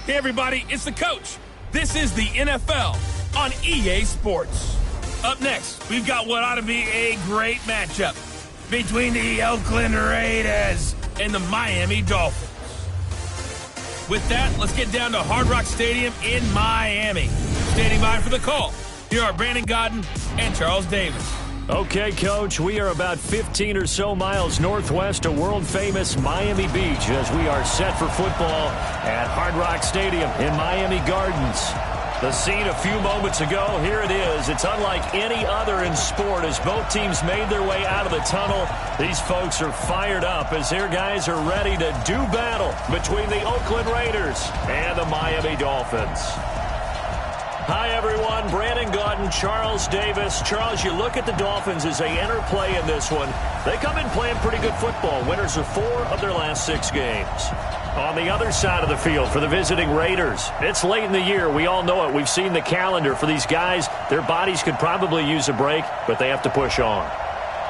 Hey everybody, it's the coach. This is the NFL on EA Sports. Up next, we've got what ought to be a great matchup between the Oakland Raiders and the Miami Dolphins. With that, let's get down to Hard Rock Stadium in Miami. Standing by for the call, here are Brandon Godden and Charles Davis. Okay, Coach, we are about 15 or so miles northwest of world-famous Miami Beach as we are set for football at Hard Rock Stadium in Miami Gardens. The scene a few moments ago, here it is. It's unlike any other in sport as both teams made their way out of the tunnel. These folks are fired up as their guys are ready to do battle between the Oakland Raiders and the Miami Dolphins. Hi, everyone. Brandon Godden, Charles Davis. Charles, you look at the Dolphins as they enter play in this one. They come in playing pretty good football, winners of 4 of their last 6 games. On the other side of the field for the visiting Raiders, it's late in the year. We all know it. We've seen the calendar for these guys. Their bodies could probably use a break, but they have to push on.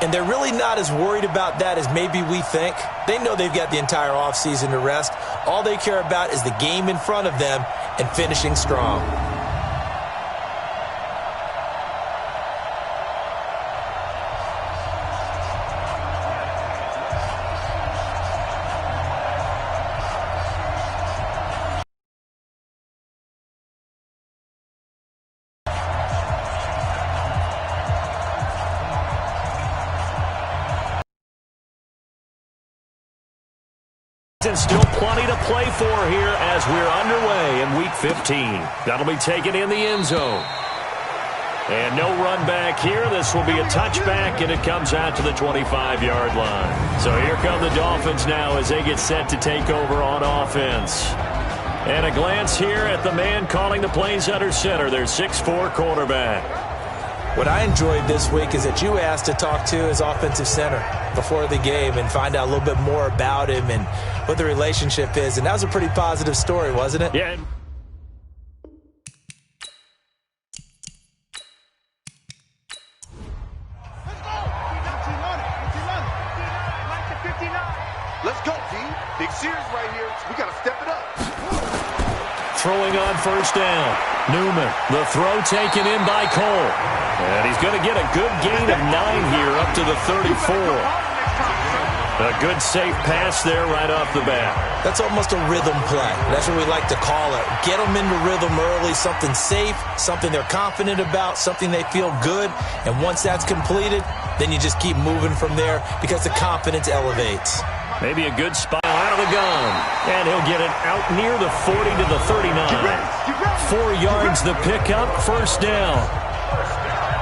And they're really not as worried about that as maybe we think. They know they've got the entire offseason to rest. All they care about is the game in front of them and finishing strong. And still plenty to play for here as we're underway in Week 15. That'll be taken in the end zone. And no run back here. This will be a touchback, and it comes out to the 25-yard line. So here come the Dolphins now as they get set to take over on offense. And a glance here at the man calling the plays under center, their 6'4" quarterback. What I enjoyed this week is that you asked to talk to his offensive center before the game and find out a little bit more about him and what the relationship is. And that was a pretty positive story, wasn't it? Yeah. Let's go, team. Big series right here. We got to step it up. Throwing on first down. Newman, the throw taken in by Cole. And he's going to get a good gain of 9 here up to the 34. A good safe pass there right off the bat. That's almost a rhythm play. That's what we like to call it. Get them into rhythm early, something safe, something they're confident about, something they feel good. And once that's completed, then you just keep moving from there because the confidence elevates. Maybe a good spot out of the gun. And he'll get it out near the 40 to the 39. 4 yards the pickup, first down.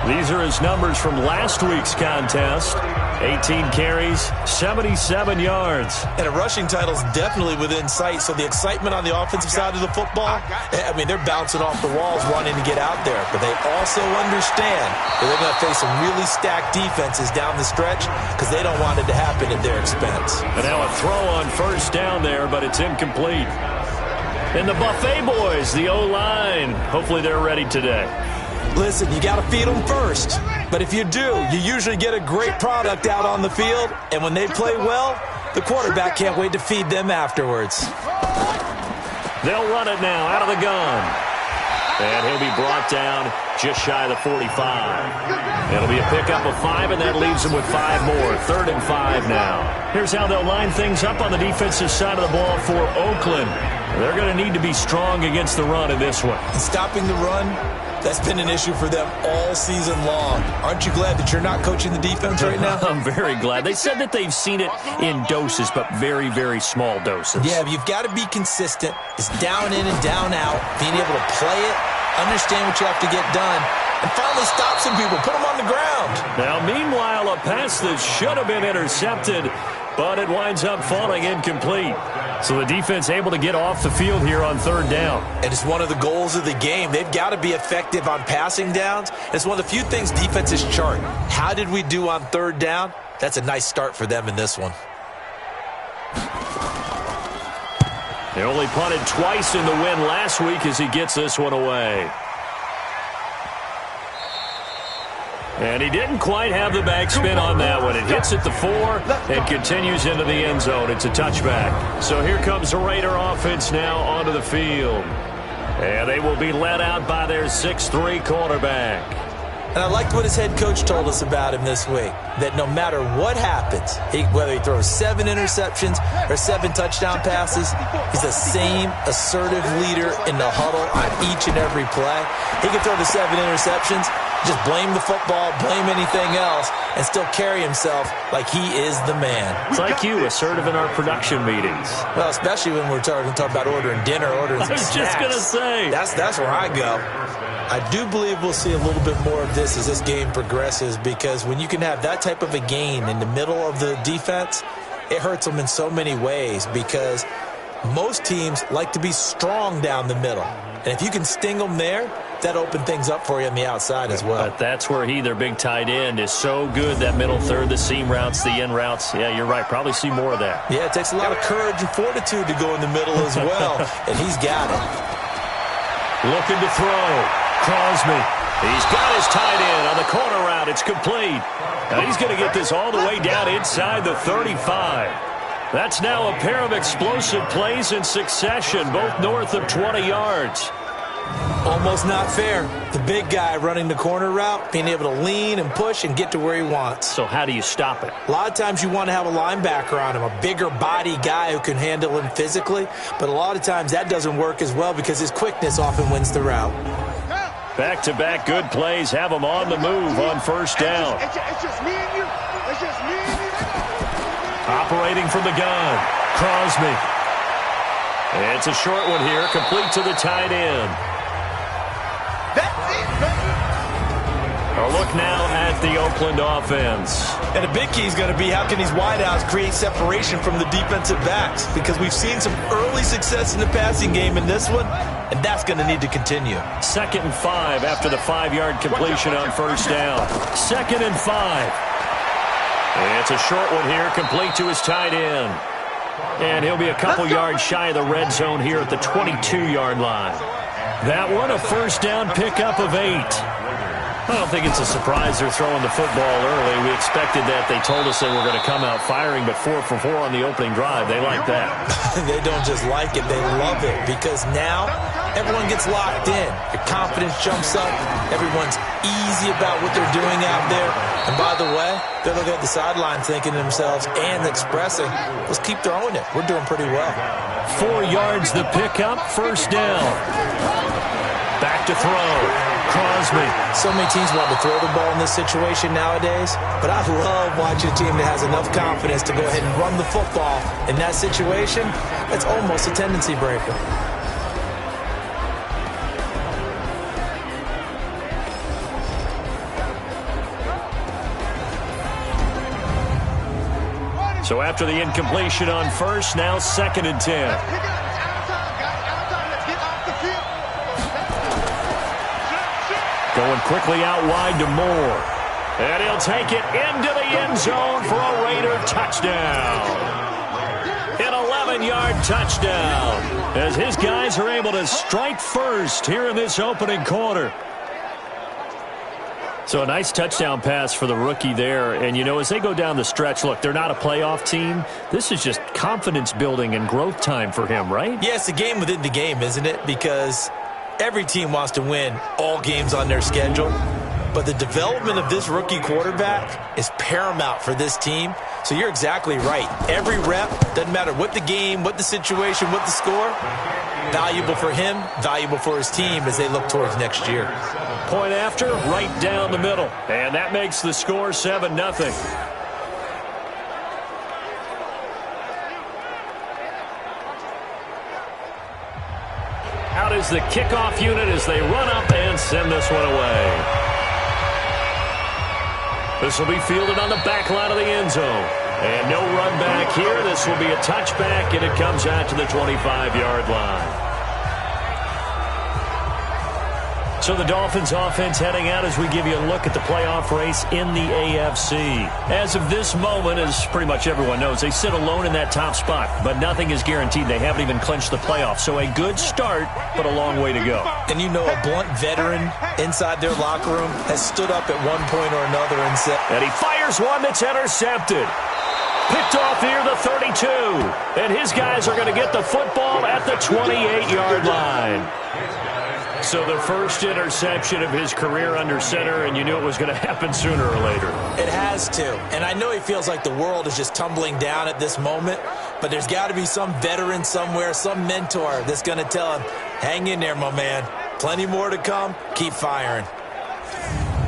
These are his numbers from last week's contest. 18 carries, 77 yards. And a rushing title's definitely within sight, so the excitement on the offensive side of the football, I mean, they're bouncing off the walls wanting to get out there, but they also understand that they're going to face some really stacked defenses down the stretch because they don't want it to happen at their expense. And now a throw on first down there, but it's incomplete. And the Buffet boys, the O-line, hopefully they're ready today. Listen, you got to feed them first. But if you do, you usually get a great product out on the field. And when they play well, the quarterback can't wait to feed them afterwards. They'll run it now out of the gun. And he'll be brought down just shy of the 45. It'll be a pickup of 5, and that leaves them with 5 more. 3rd and 5 now. Here's how they'll line things up on the defensive side of the ball for Oakland. They're going to need to be strong against the run in this one. Stopping the run, that's been an issue for them all season long. Aren't you glad that you're not coaching the defense right now? I'm very glad. They said that they've seen it in doses, but very, very small doses. Yeah, but you've got to be consistent. It's down in and down out, being able to play it, understand what you have to get done, and finally stop some people, put them on the ground. Now, meanwhile, a pass that should have been intercepted, but it winds up falling incomplete. So the defense able to get off the field here on 3rd down. And it's one of the goals of the game. They've got to be effective on passing downs. It's one of the few things defenses chart. How did we do on 3rd down? That's a nice start for them in this one. They only punted twice in the win last week as he gets this one away. And he didn't quite have the backspin on that one. It hits at the 4 and continues into the end zone. It's a touchback. So here comes the Raider offense now onto the field. And they will be led out by their 6'3" quarterback. And I liked what his head coach told us about him this week, that no matter what happens, whether he throws 7 interceptions or 7 touchdown passes, he's the same assertive leader in the huddle on each and every play. He can throw the 7 interceptions, just blame the football, blame anything else, and still carry himself like he is the man. It's like you, assertive in our production meetings. Well, especially when we're talking about ordering dinner, ordering some snacks. I was just going to say. That's where I go. I do believe we'll see a little bit more of this as this game progresses, because when you can have that type of a gain in the middle of the defense, it hurts them in so many ways, because most teams like to be strong down the middle. And if you can sting them there, that opens things up for you on the outside as well. But that's where their big tight end, is so good, that middle third, the seam routes, the in routes. Yeah, you're right. Probably see more of that. Yeah, it takes a lot of courage and fortitude to go in the middle as well, and he's got it. Looking to throw. Crosby. He's got his tight end on the corner route. It's complete. Now he's going to get this all the way down inside the 35. That's now a pair of explosive plays in succession, both north of 20 yards. Almost not fair. The big guy running the corner route, being able to lean and push and get to where he wants. So how do you stop it? A lot of times you want to have a linebacker on him, a bigger body guy who can handle him physically, but a lot of times that doesn't work as well because his quickness often wins the route. Back-to-back good plays have them on the move on first down. It's just me and you. It's just me and you. Operating from the gun, Crosby. It's a short one here, complete to the tight end. That's it, baby. A look now at the Oakland offense. And a big key is going to be how can these wideouts create separation from the defensive backs, because we've seen some early success in the passing game in this one, and that's going to need to continue. 2nd and 5 after the 5-yard completion on first down. 2nd and 5. It's a short one here, complete to his tight end. And he'll be a couple yards shy of the red zone here at the 22-yard line. That one, a first down pickup of 8. I don't think it's a surprise they're throwing the football early. We expected that. They told us they were going to come out firing, but 4 for 4 on the opening drive. They like that. They don't just like it, they love it, because now everyone gets locked in. Your confidence jumps up. Everyone's easy about what they're doing out there. And by the way, they're looking at the sideline thinking to themselves and expressing, let's keep throwing it. We're doing pretty well. 4 yards the pickup, first down. Back to throw. Crosby. So many teams want to throw the ball in this situation nowadays, but I love watching a team that has enough confidence to go ahead and run the football in that situation. It's almost a tendency breaker. So after the incompletion on first, now 2nd and 10. Going quickly out wide to Moore. And he'll take it into the end zone for a Raider touchdown. An 11-yard touchdown as his guys are able to strike first here in this opening quarter. So a nice touchdown pass for the rookie there. And, you know, as they go down the stretch, look, they're not a playoff team. This is just confidence building and growth time for him, right? Yeah, it's a game within the game, isn't it? Because every team wants to win all games on their schedule. But the development of this rookie quarterback is paramount for this team. So you're exactly right. Every rep, doesn't matter what the game, what the situation, what the score, valuable for him, valuable for his team as they look towards next year. Point after, right down the middle. And that makes the score 7-0. Out is the kickoff unit as they run up and send this one away. This will be fielded on the back line of the end zone. And no run back here. This will be a touchback, and it comes out to the 25-yard line. So the Dolphins offense heading out as we give you a look at the playoff race in the AFC. As of this moment, as pretty much everyone knows, they sit alone in that top spot, but nothing is guaranteed. They haven't even clinched the playoffs. So a good start, but a long way to go. And you know a blunt veteran inside their locker room has stood up at one point or another and said... And he fires one that's intercepted. Picked off near the 32. And his guys are going to get the football at the 28-yard line. So the first interception of his career under center, and you knew it was going to happen sooner or later. It has to. And I know he feels like the world is just tumbling down at this moment, but there's got to be some veteran somewhere, some mentor that's going to tell him, hang in there, my man. Plenty more to come. Keep firing.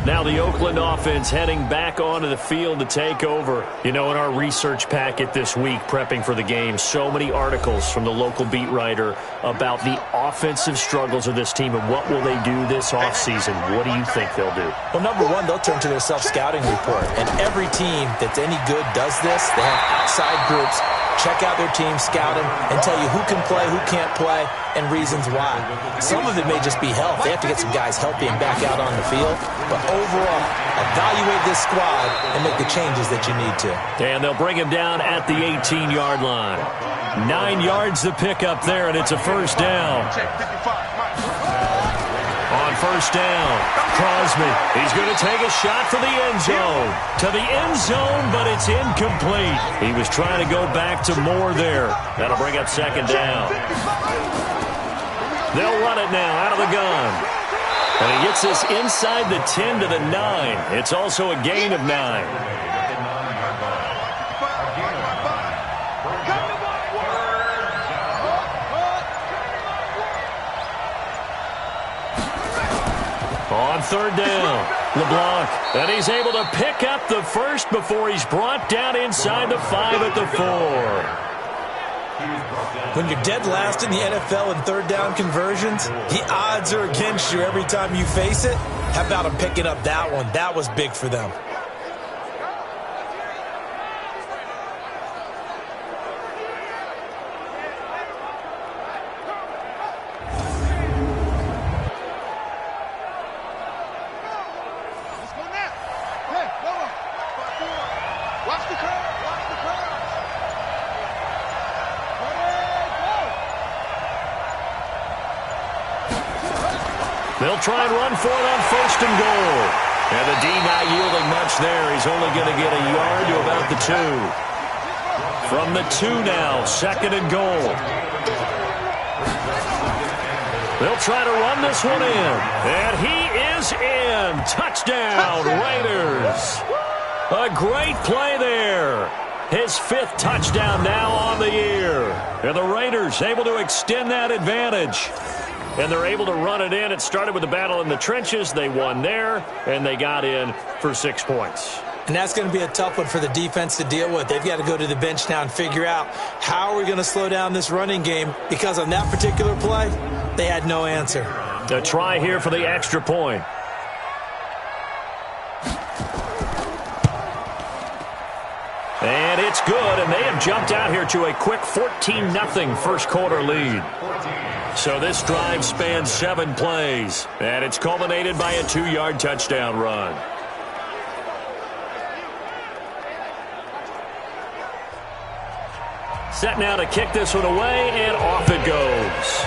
Now the Oakland offense heading back onto the field to take over. You know, in our research packet this week, prepping for the game, so many articles from the local beat writer about the offensive struggles of this team and what will they do this offseason. What do you think they'll do? Well, number one, they'll turn to their self-scouting report. And every team that's any good does this. They have outside groups. Check out their team, scout them, and tell you who can play, who can't play, and reasons why. Some of it may just be health. They have to get some guys healthy and back out on the field. But overall, evaluate this squad and make the changes that you need to. And they'll bring him down at the 18-yard line. 9 yards to pick up there, and it's a first down. On first down, Crosby. He's going to take a shot for the end zone. To the end zone, but it's incomplete. He was trying to go back to Moore there. That'll bring up second down. They'll run it now out of the gun. And he gets this inside the 10 to the 9. It's also a gain of 9. On third down, LeBlanc, and he's able to pick up the first before he's brought down inside the 5 at the 4. When you're dead last in the NFL in third down conversions, the odds are against you every time you face it. How about him picking up that one? That was big for them. They'll try and run for it on first and goal. And the D not yielding much there. He's only going to get a yard to about the 2. From the 2 now, second and goal. They'll try to run this one in. And he is in. Touchdown, Raiders. A great play there. His 5th touchdown now on the year. And the Raiders able to extend that advantage. And they're able to run it in. It started with a battle in the trenches. They won there, and they got in for 6 points. And that's going to be a tough one for the defense to deal with. They've got to go to the bench now and figure out how are we going to slow down this running game, because on that particular play, they had no answer. A try here for the extra point. And it's good, and they have jumped out here to a quick 14-0 first quarter lead. So this drive spans 7 plays, and it's culminated by a 2-yard touchdown run. Set now to kick this one away, and off it goes.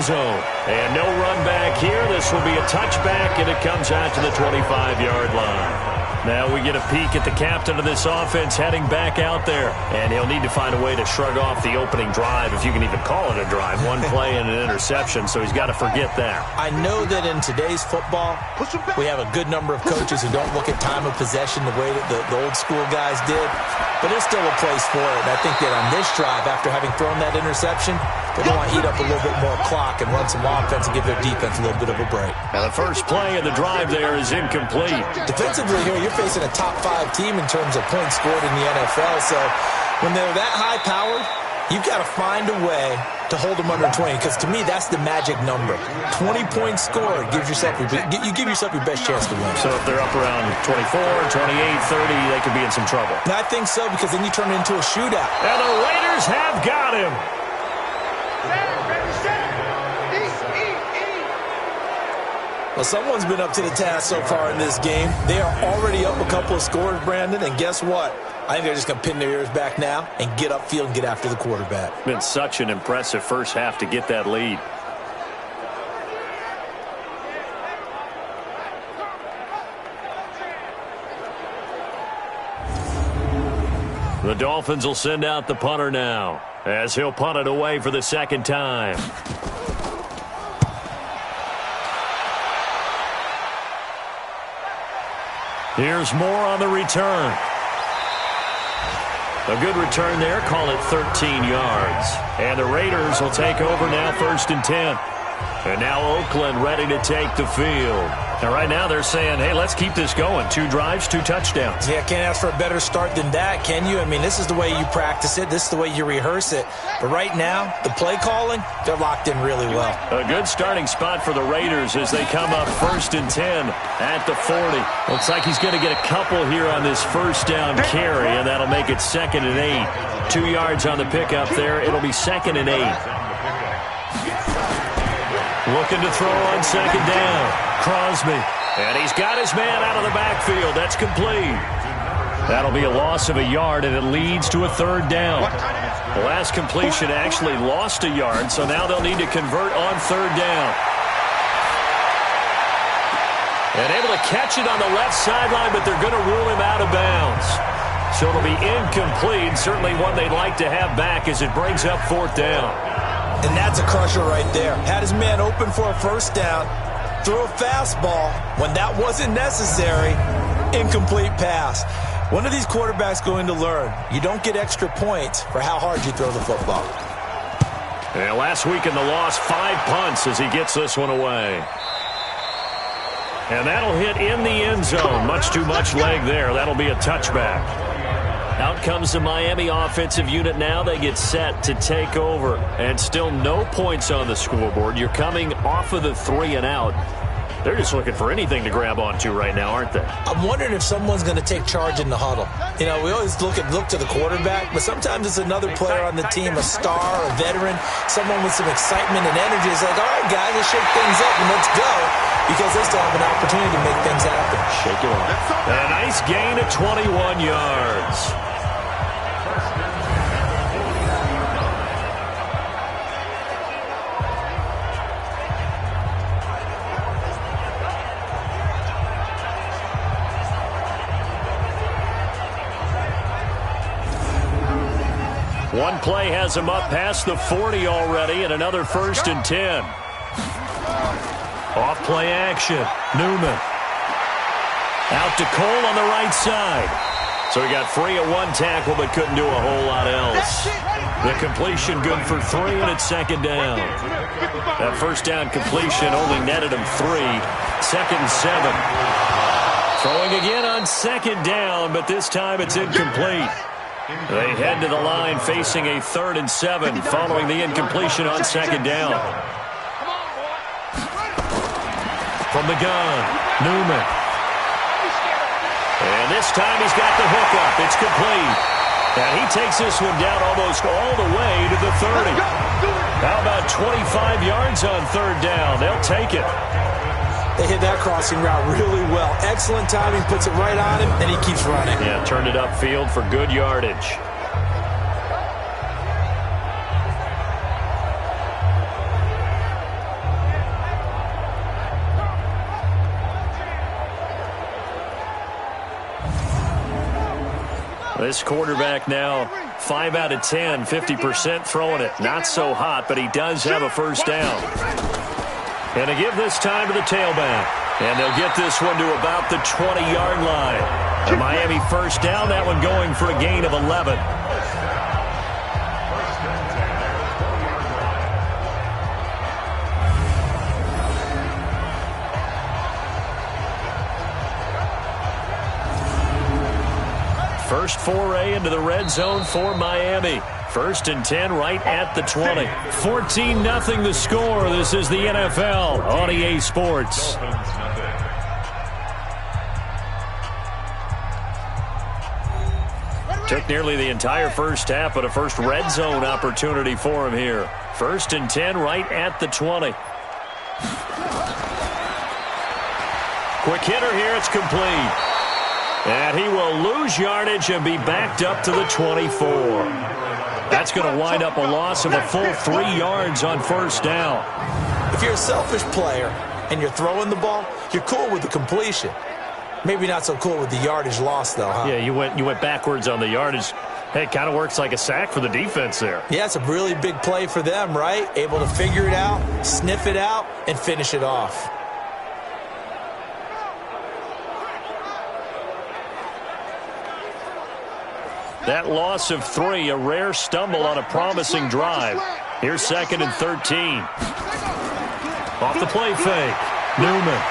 Zone. And no run back here. This will be a touchback, and it comes out to the 25-yard line. Now we get a peek at the captain of this offense heading back out there. And he'll need to find a way to shrug off the opening drive, if you can even call it a drive. One play and an interception, so he's got to forget that. I know that in today's football, we have a good number of coaches who don't look at time of possession the way that the old school guys did. But there's still a place for it. And I think that on this drive, after having thrown that interception, they're going to want to eat up a little bit more clock and run some offense and give their defense a little bit of a break. Now the first play of the drive there is incomplete. Defensively here, you're facing a top 5 team in terms of points scored in the NFL. So when they're that high-powered, you've got to find a way to hold them under 20, because to me, that's the magic number. 20 points scored gives yourself you give yourself your best chance to win. So if they're up around 24, 28, 30, they could be in some trouble. And I think so, because then you turn it into a shootout. And the Raiders have got him. Well, someone's been up to the task so far in this game. They are already up a couple of scores, Brandon, and guess what? I think they're just going to pin their ears back now and get upfield and get after the quarterback. Been such an impressive first half to get that lead. The Dolphins will send out the punter now, as he'll punt it away for the second time. Here's more on the return. A good return there, call it 13 yards. And the Raiders will take over now, 1st and 10. And now Oakland ready to take the field. And right now they're saying, hey, let's keep this going. 2 drives, 2 touchdowns. Yeah, can't ask for a better start than that, can you? I mean, this is the way you practice it. This is the way you rehearse it. But right now, the play calling, they're locked in really well. A good starting spot for the Raiders as they come up 1st and 10 at the 40. Looks like he's going to get a couple here on this first down carry, and that'll make it 2nd and 8. 2 yards on the pickup there. It'll be 2nd and 8. Looking to throw on 2nd down. Crosby. And he's got his man out of the backfield. That's complete. That'll be a loss of a yard, and it leads to a 3rd down. The last completion actually lost a yard, so now they'll need to convert on 3rd down. And able to catch it on the left sideline, but they're going to rule him out of bounds. So it'll be incomplete. Certainly one they'd like to have back as it brings up 4th down. And that's a crusher right there. Had his man open for a 1st down. Threw a fastball when that wasn't necessary. Incomplete pass. When are these quarterbacks going to learn? You don't get extra points for how hard you throw the football. And last week in the loss, 5 punts as he gets this one away. And that'll hit in the end zone. Much too much leg there. That'll be a touchback. Out comes the Miami offensive unit now. They get set to take over. And still no points on the scoreboard. You're coming off of the 3 and out. They're just looking for anything to grab onto right now, aren't they? I'm wondering if someone's going to take charge in the huddle. You know, we always look to the quarterback, but sometimes it's another player on the team, a star, a veteran, someone with some excitement and energy. It's like, all right, guys, let's shake things up and let's go, because they still have an opportunity to make things happen. Shake it up. A nice gain of 21 yards. One play has him up past the 40 already, and another 1st and 10. Off play action. Newman. Out to Cole on the right side. So he got free at 1 tackle, but couldn't do a whole lot else. The completion good for 3, and it's 2nd down. That 1st down completion only netted him 3. 2nd and 7. Throwing again on 2nd down, but this time it's incomplete. They head to the line facing a 3rd and 7 following the incompletion on 2nd down. From the gun, Newman. And this time he's got the hook up. It's complete. And he takes this one down almost all the way to the 30. How about 25 yards on 3rd down? They'll take it. They hit that crossing route really well. Excellent timing, puts it right on him, and he keeps running. Yeah, turned it upfield for good yardage. This quarterback now 5 out of 10, 50% throwing it. Not so hot, but he does have a 1st down. And to give this time to the tailback. And they'll get this one to about the 20-yard line. The Miami 1st down, that one going for a gain of 11. First foray into the red zone for Miami. 1st and 10 right at the 20. 14-0 the score. This is the NFL on EA Sports. Took nearly the entire first half, but a first red zone opportunity for him here. 1st and 10 right at the 20. Quick hitter here. It's complete. And he will lose yardage and be backed up to the 24. That's going to wind up a loss of a full 3 yards on first down. If you're a selfish player and you're throwing the ball, you're cool with the completion. Maybe not so cool with the yardage loss, though, huh? Yeah, you went backwards on the yardage. Hey, it kind of works like a sack for the defense there. Yeah, it's a really big play for them, right? Able to figure it out, sniff it out, and finish it off. That loss of 3, a rare stumble on a promising drive. Here's 2nd and 13. Off the play fake. Newman.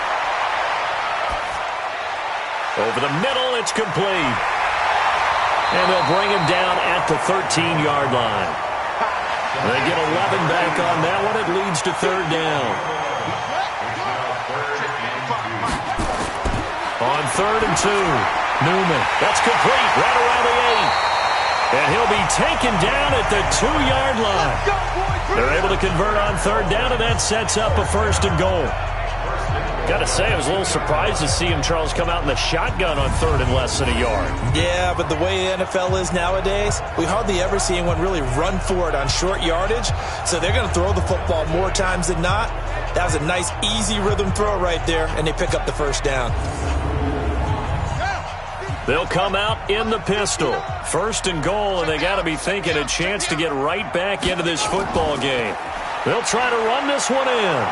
Over the middle, it's complete. And they'll bring him down at the 13-yard line. They get 11 back on that one. It leads to 3rd down. On 3rd and 2, Newman. That's complete right around the 8. And he'll be taken down at the 2-yard line. They're able to convert on 3rd down, and that sets up a 1st and goal. Got to say, I was a little surprised to see him, Charles, come out in the shotgun on 3rd and less than a yard. Yeah, but the way the NFL is nowadays, we hardly ever see anyone really run for it on short yardage. So they're going to throw the football more times than not. That was a nice, easy rhythm throw right there, and they pick up the 1st down. They'll come out in the pistol. 1st and goal, and they got to be thinking a chance to get right back into this football game. They'll try to run this one in.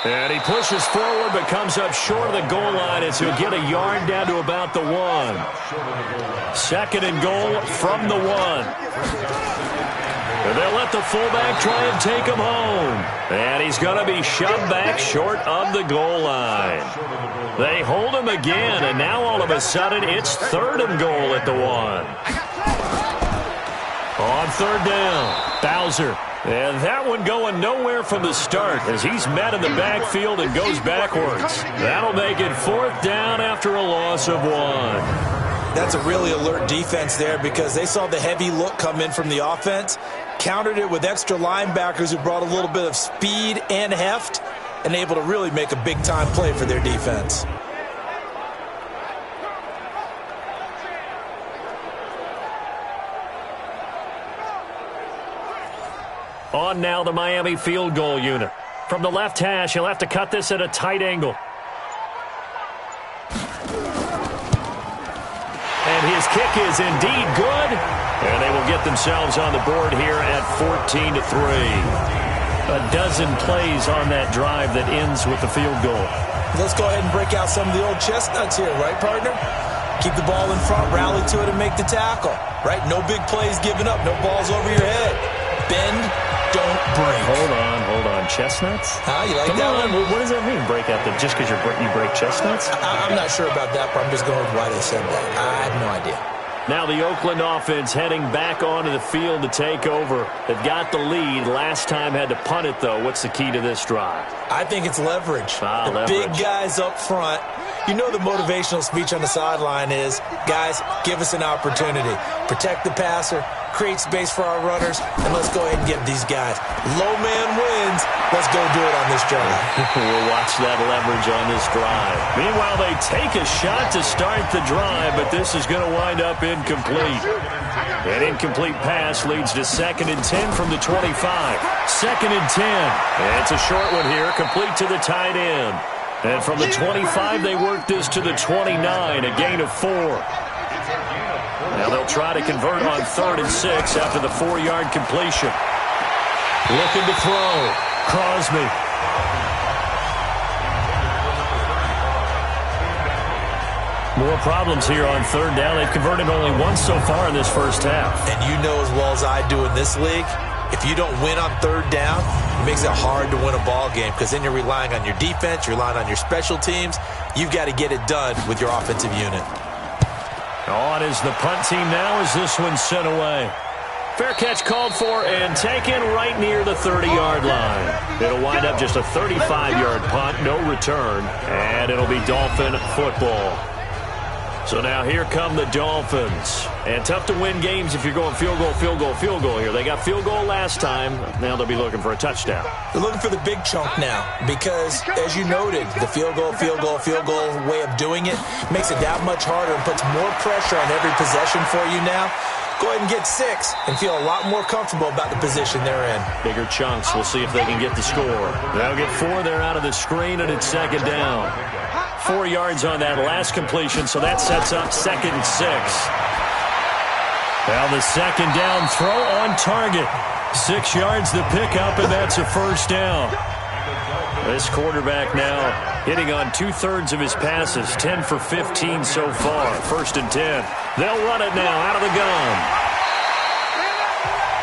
And he pushes forward but comes up short of the goal line as he'll get a yard down to about the 1. 2nd and goal from the 1. And they'll let the fullback try and take him home. And he's going to be shoved back short of the goal line. They hold him again, and now all of a sudden it's 3rd and goal at the 1. On 3rd down, Bowser. And that one going nowhere from the start as he's met in the backfield and goes backwards. That'll make it 4th down after a loss of 1. That's a really alert defense there because they saw the heavy look come in from the offense, countered it with extra linebackers who brought a little bit of speed and heft, and able to really make a big-time play for their defense. On now the Miami field goal unit. From the left hash, he'll have to cut this at a tight angle. And his kick is indeed good. And they will get themselves on the board here at 14-3. A dozen plays on that drive that ends with the field goal. Let's go ahead and break out some of the old chestnuts here, right, partner? Keep the ball in front, rally to it, and make the tackle, right? No big plays given up, no balls over your head. Bend, don't break. Hold on. Chestnuts? You like that one? What does that mean, break out? Just because you break chestnuts? I'm not sure about that, but I'm just going with why they said that. I have no idea. Now the Oakland offense heading back onto the field to take over. They've got the lead. Last time had to punt it, though. What's the key to this drive? I think it's leverage. Leverage. Big guys up front. You know the motivational speech on the sideline is, guys, give us an opportunity. Protect the passer, create space for our runners, and let's go ahead and get these guys. Low man wins. Let's go do it on this drive. We'll watch that leverage on this drive. Meanwhile, they take a shot to start the drive, but this is going to wind up incomplete. An incomplete pass leads to 2nd and 10 from the 25. 2nd and 10. And it's a short one here, complete to the tight end. And from the 25, they work this to the 29, a gain of 4. Now they'll try to convert on 3rd and 6 after the 4-yard completion. Looking to throw. Crosby. More problems here on 3rd down. They've converted only once so far in this first half. And you know as well as I do in this league, if you don't win on 3rd down, it makes it hard to win a ball game because then you're relying on your defense, you're relying on your special teams. You've got to get it done with your offensive unit. On is the punt team now as this one's sent away. Fair catch called for and taken right near the 30-yard line. It'll wind up just a 35-yard punt, no return, and it'll be Dolphin football. So now here come the Dolphins. And tough to win games if you're going field goal, field goal, field goal here. They got field goal last time. Now they'll be looking for a touchdown. They're looking for the big chunk now because, as you noted, the field goal way of doing it makes it that much harder and puts more pressure on every possession for you now. Go ahead and get 6 and feel a lot more comfortable about the position they're in. Bigger chunks. We'll see if they can get the score. They'll get 4 there out of the screen, and it's second down. 4 yards on that last completion, so that sets up 2nd and 6. Now the second down throw on target. 6 yards the pickup, and that's a first down. This quarterback now hitting on 2/3 of his passes, 10 for 15 so far. 1st and 10. They'll run it now out of the gun.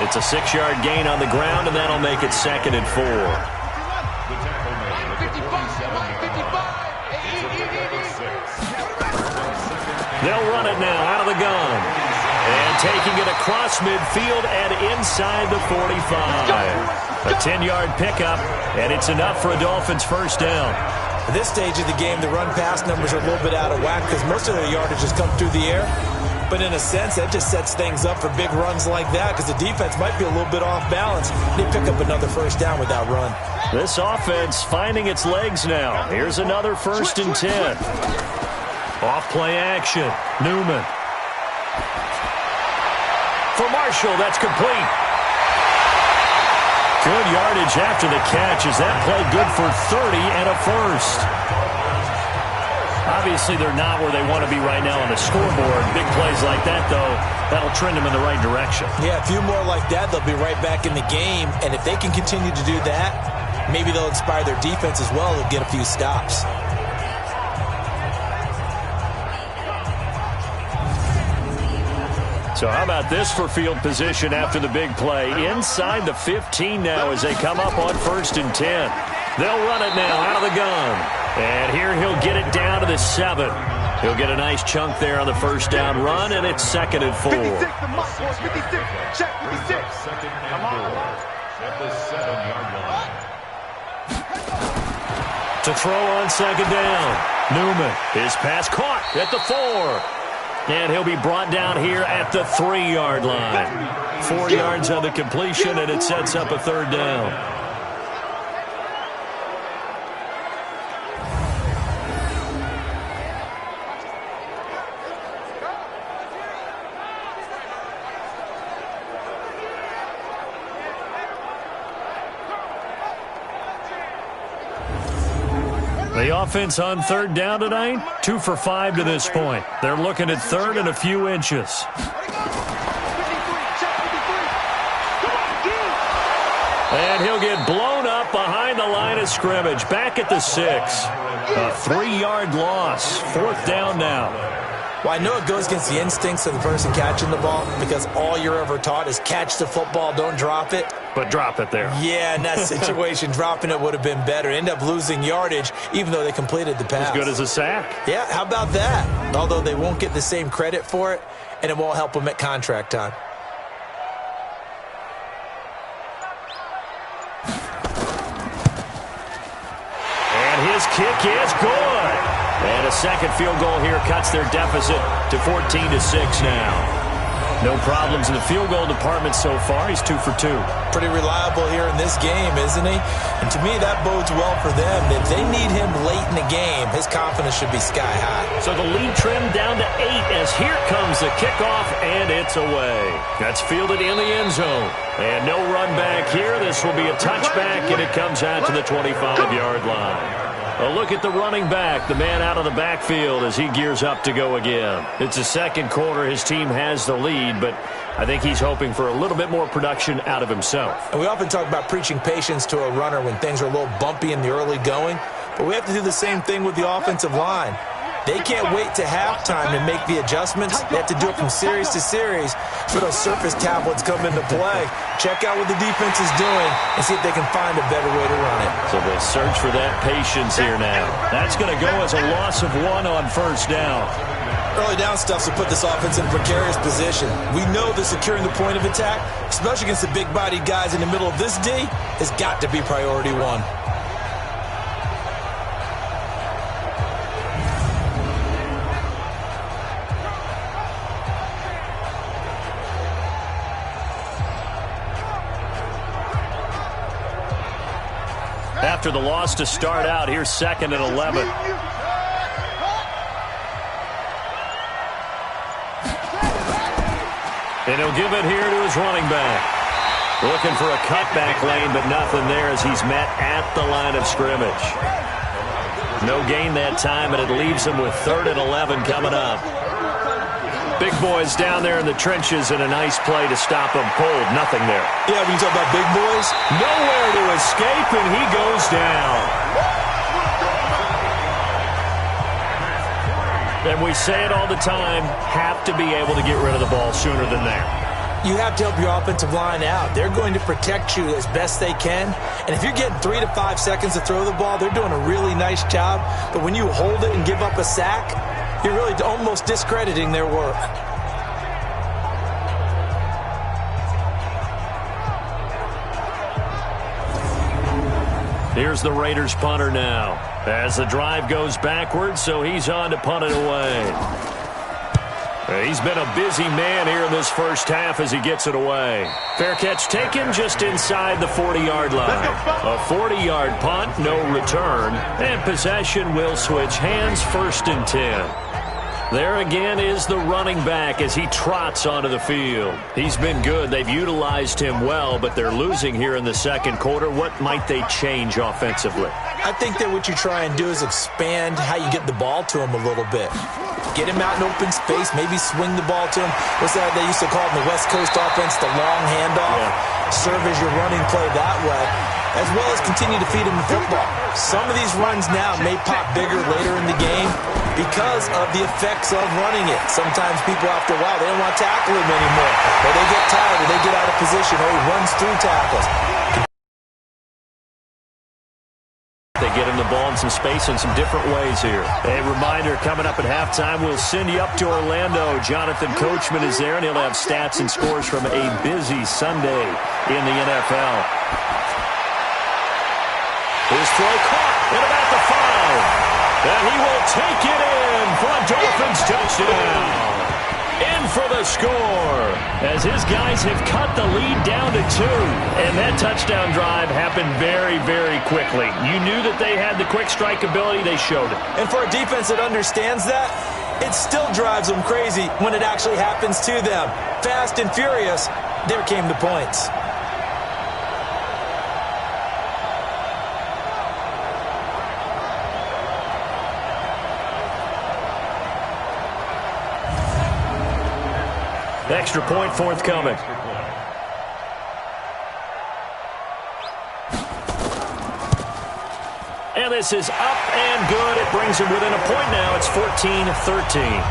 It's a 6-yard gain on the ground, and that'll make it 2nd and 4. They'll run it now out of the gun. And taking it across midfield and inside the 45. A 10-yard pickup, and it's enough for a Dolphins first down. At this stage of the game, the run-pass numbers are a little bit out of whack because most of their yardage has come through the air. But in a sense, that just sets things up for big runs like that because the defense might be a little bit off balance. They pick up another first down with that run. This offense finding its legs now. Here's another 1st and 10. Off-play action. Newman. For Marshall, that's complete. Good yardage after the catch. Is that play good for 30 and a first? Obviously, they're not where they want to be right now on the scoreboard. Big plays like that, though, that'll trend them in the right direction. Yeah, a few more like that, they'll be right back in the game. And if they can continue to do that, maybe they'll inspire their defense as well. They'll get a few stops. So how about this for field position after the big play? Inside the 15 now as they come up on 1st and 10. They'll run it now out of the gun. And here he'll get it down to the 7. He'll get a nice chunk there on the first down run, and it's 2nd and 4. 56, the mark, 56, check 56. Come on. At the 7-yard line. To throw on 2nd down. Newman, his pass caught at the 4. And he'll be brought down here at the 3-yard line. 4 yards on the completion, and it sets up a 3rd down. The offense on 3rd down tonight, 2 for 5 to this point. They're looking at 3rd and a few inches. And he'll get blown up behind the line of scrimmage. Back at the 6. A 3-yard loss. 4th down now. Well, I know it goes against the instincts of the person catching the ball because all you're ever taught is catch the football, don't drop it. But drop it there. Yeah, in that situation, dropping it would have been better. End up losing yardage, even though they completed the pass. As good as a sack. Yeah, how about that? Although they won't get the same credit for it, and it won't help them at contract time. And his kick is good. And a second field goal here cuts their deficit to 14-6 now. No problems in the field goal department so far. He's 2 for 2. Pretty reliable here in this game, isn't he? And to me, that bodes well for them. If they need him late in the game, his confidence should be sky high. So the lead trimmed down to 8 as here comes the kickoff, and it's away. That's fielded in the end zone. And no run back here. This will be a touchback, and it comes out to the 25-yard line. A look at the running back, the man out of the backfield as he gears up to go again. It's the second quarter. His team has the lead, but I think he's hoping for a little bit more production out of himself. And we often talk about preaching patience to a runner when things are a little bumpy in the early going, but we have to do the same thing with the offensive line. They can't wait to halftime to make the adjustments. They have to do it from series to series so those surface tablets come into play. Check out what the defense is doing and see if they can find a better way to run it. So they'll search for that patience here now. That's going to go as a loss of 1 on first down. Early down stuff will put this offense in a precarious position. We know that securing the point of attack, especially against the big-bodied guys in the middle of this D, has got to be priority 1. after the loss to start out. Here's 2nd and 11. And he'll give it here to his running back. Looking for a cutback lane, but nothing there as he's met at the line of scrimmage. No gain that time, and it leaves him with 3rd and 11 coming up. Big boys down there in the trenches, and a nice play to stop him cold. Nothing there. Yeah, when you talk about big boys, nowhere to escape, and he goes down. And we say it all the time, have to be able to get rid of the ball sooner than that. You have to help your offensive line out. They're going to protect you as best they can. And if you're getting 3 to 5 seconds to throw the ball, they're doing a really nice job. But when you hold it and give up a sack, you're really almost discrediting their work. Here's the Raiders punter now. As the drive goes backwards, so he's on to punt it away. He's been a busy man here in this first half as he gets it away. Fair catch taken just inside the 40-yard line. A 40-yard punt, no return, and possession will switch hands, 1st and 10. There again is the running back as he trots onto the field. He's been good. They've utilized him well, but they're losing here in the second quarter. What might they change offensively? I think that what you try and do is expand how you get the ball to him a little bit. Get him out in open space, maybe swing the ball to him. What's that they used to call it in the West Coast offense, the long handoff? Yeah. Serve as your running play that way, as well as continue to feed him the football. Some of these runs now may pop bigger later in the game because of the effects of running it. Sometimes people, after a while, they don't want to tackle him anymore. Or they get tired, or they get out of position, or he runs through tackles. They get him the ball in some space in some different ways here. A reminder, coming up at halftime, we'll send you up to Orlando. Jonathan Coachman is there, and he'll have stats and scores from a busy Sunday in the NFL. His throw caught at about the 5. And he will take it in for a Dolphins touchdown. In for the score as his guys have cut the lead down to 2. And that touchdown drive happened very, very quickly. You knew that they had the quick strike ability. They showed it. And for a defense that understands that, it still drives them crazy when it actually happens to them. Fast and furious, there came the points. Extra point forthcoming. And this is up and good. It brings them within a point now. It's 14-13.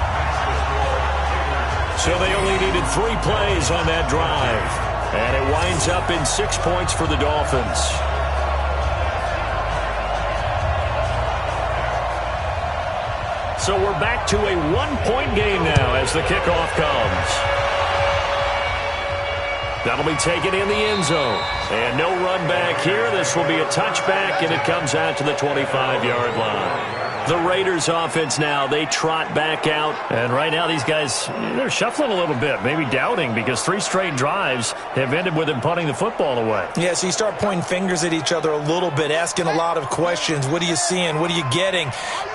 So they only needed 3 plays on that drive. And it winds up in 6 points for the Dolphins. So we're back to a 1-point game now as the kickoff comes. That'll be taken in the end zone. And no run back here. This will be a touchback, and it comes out to the 25-yard line. The Raiders offense now, they trot back out. And right now these guys, they're shuffling a little bit, maybe doubting, because 3 straight drives have ended with them punting the football away. Yeah, so you start pointing fingers at each other a little bit, asking a lot of questions. What are you seeing? What are you getting?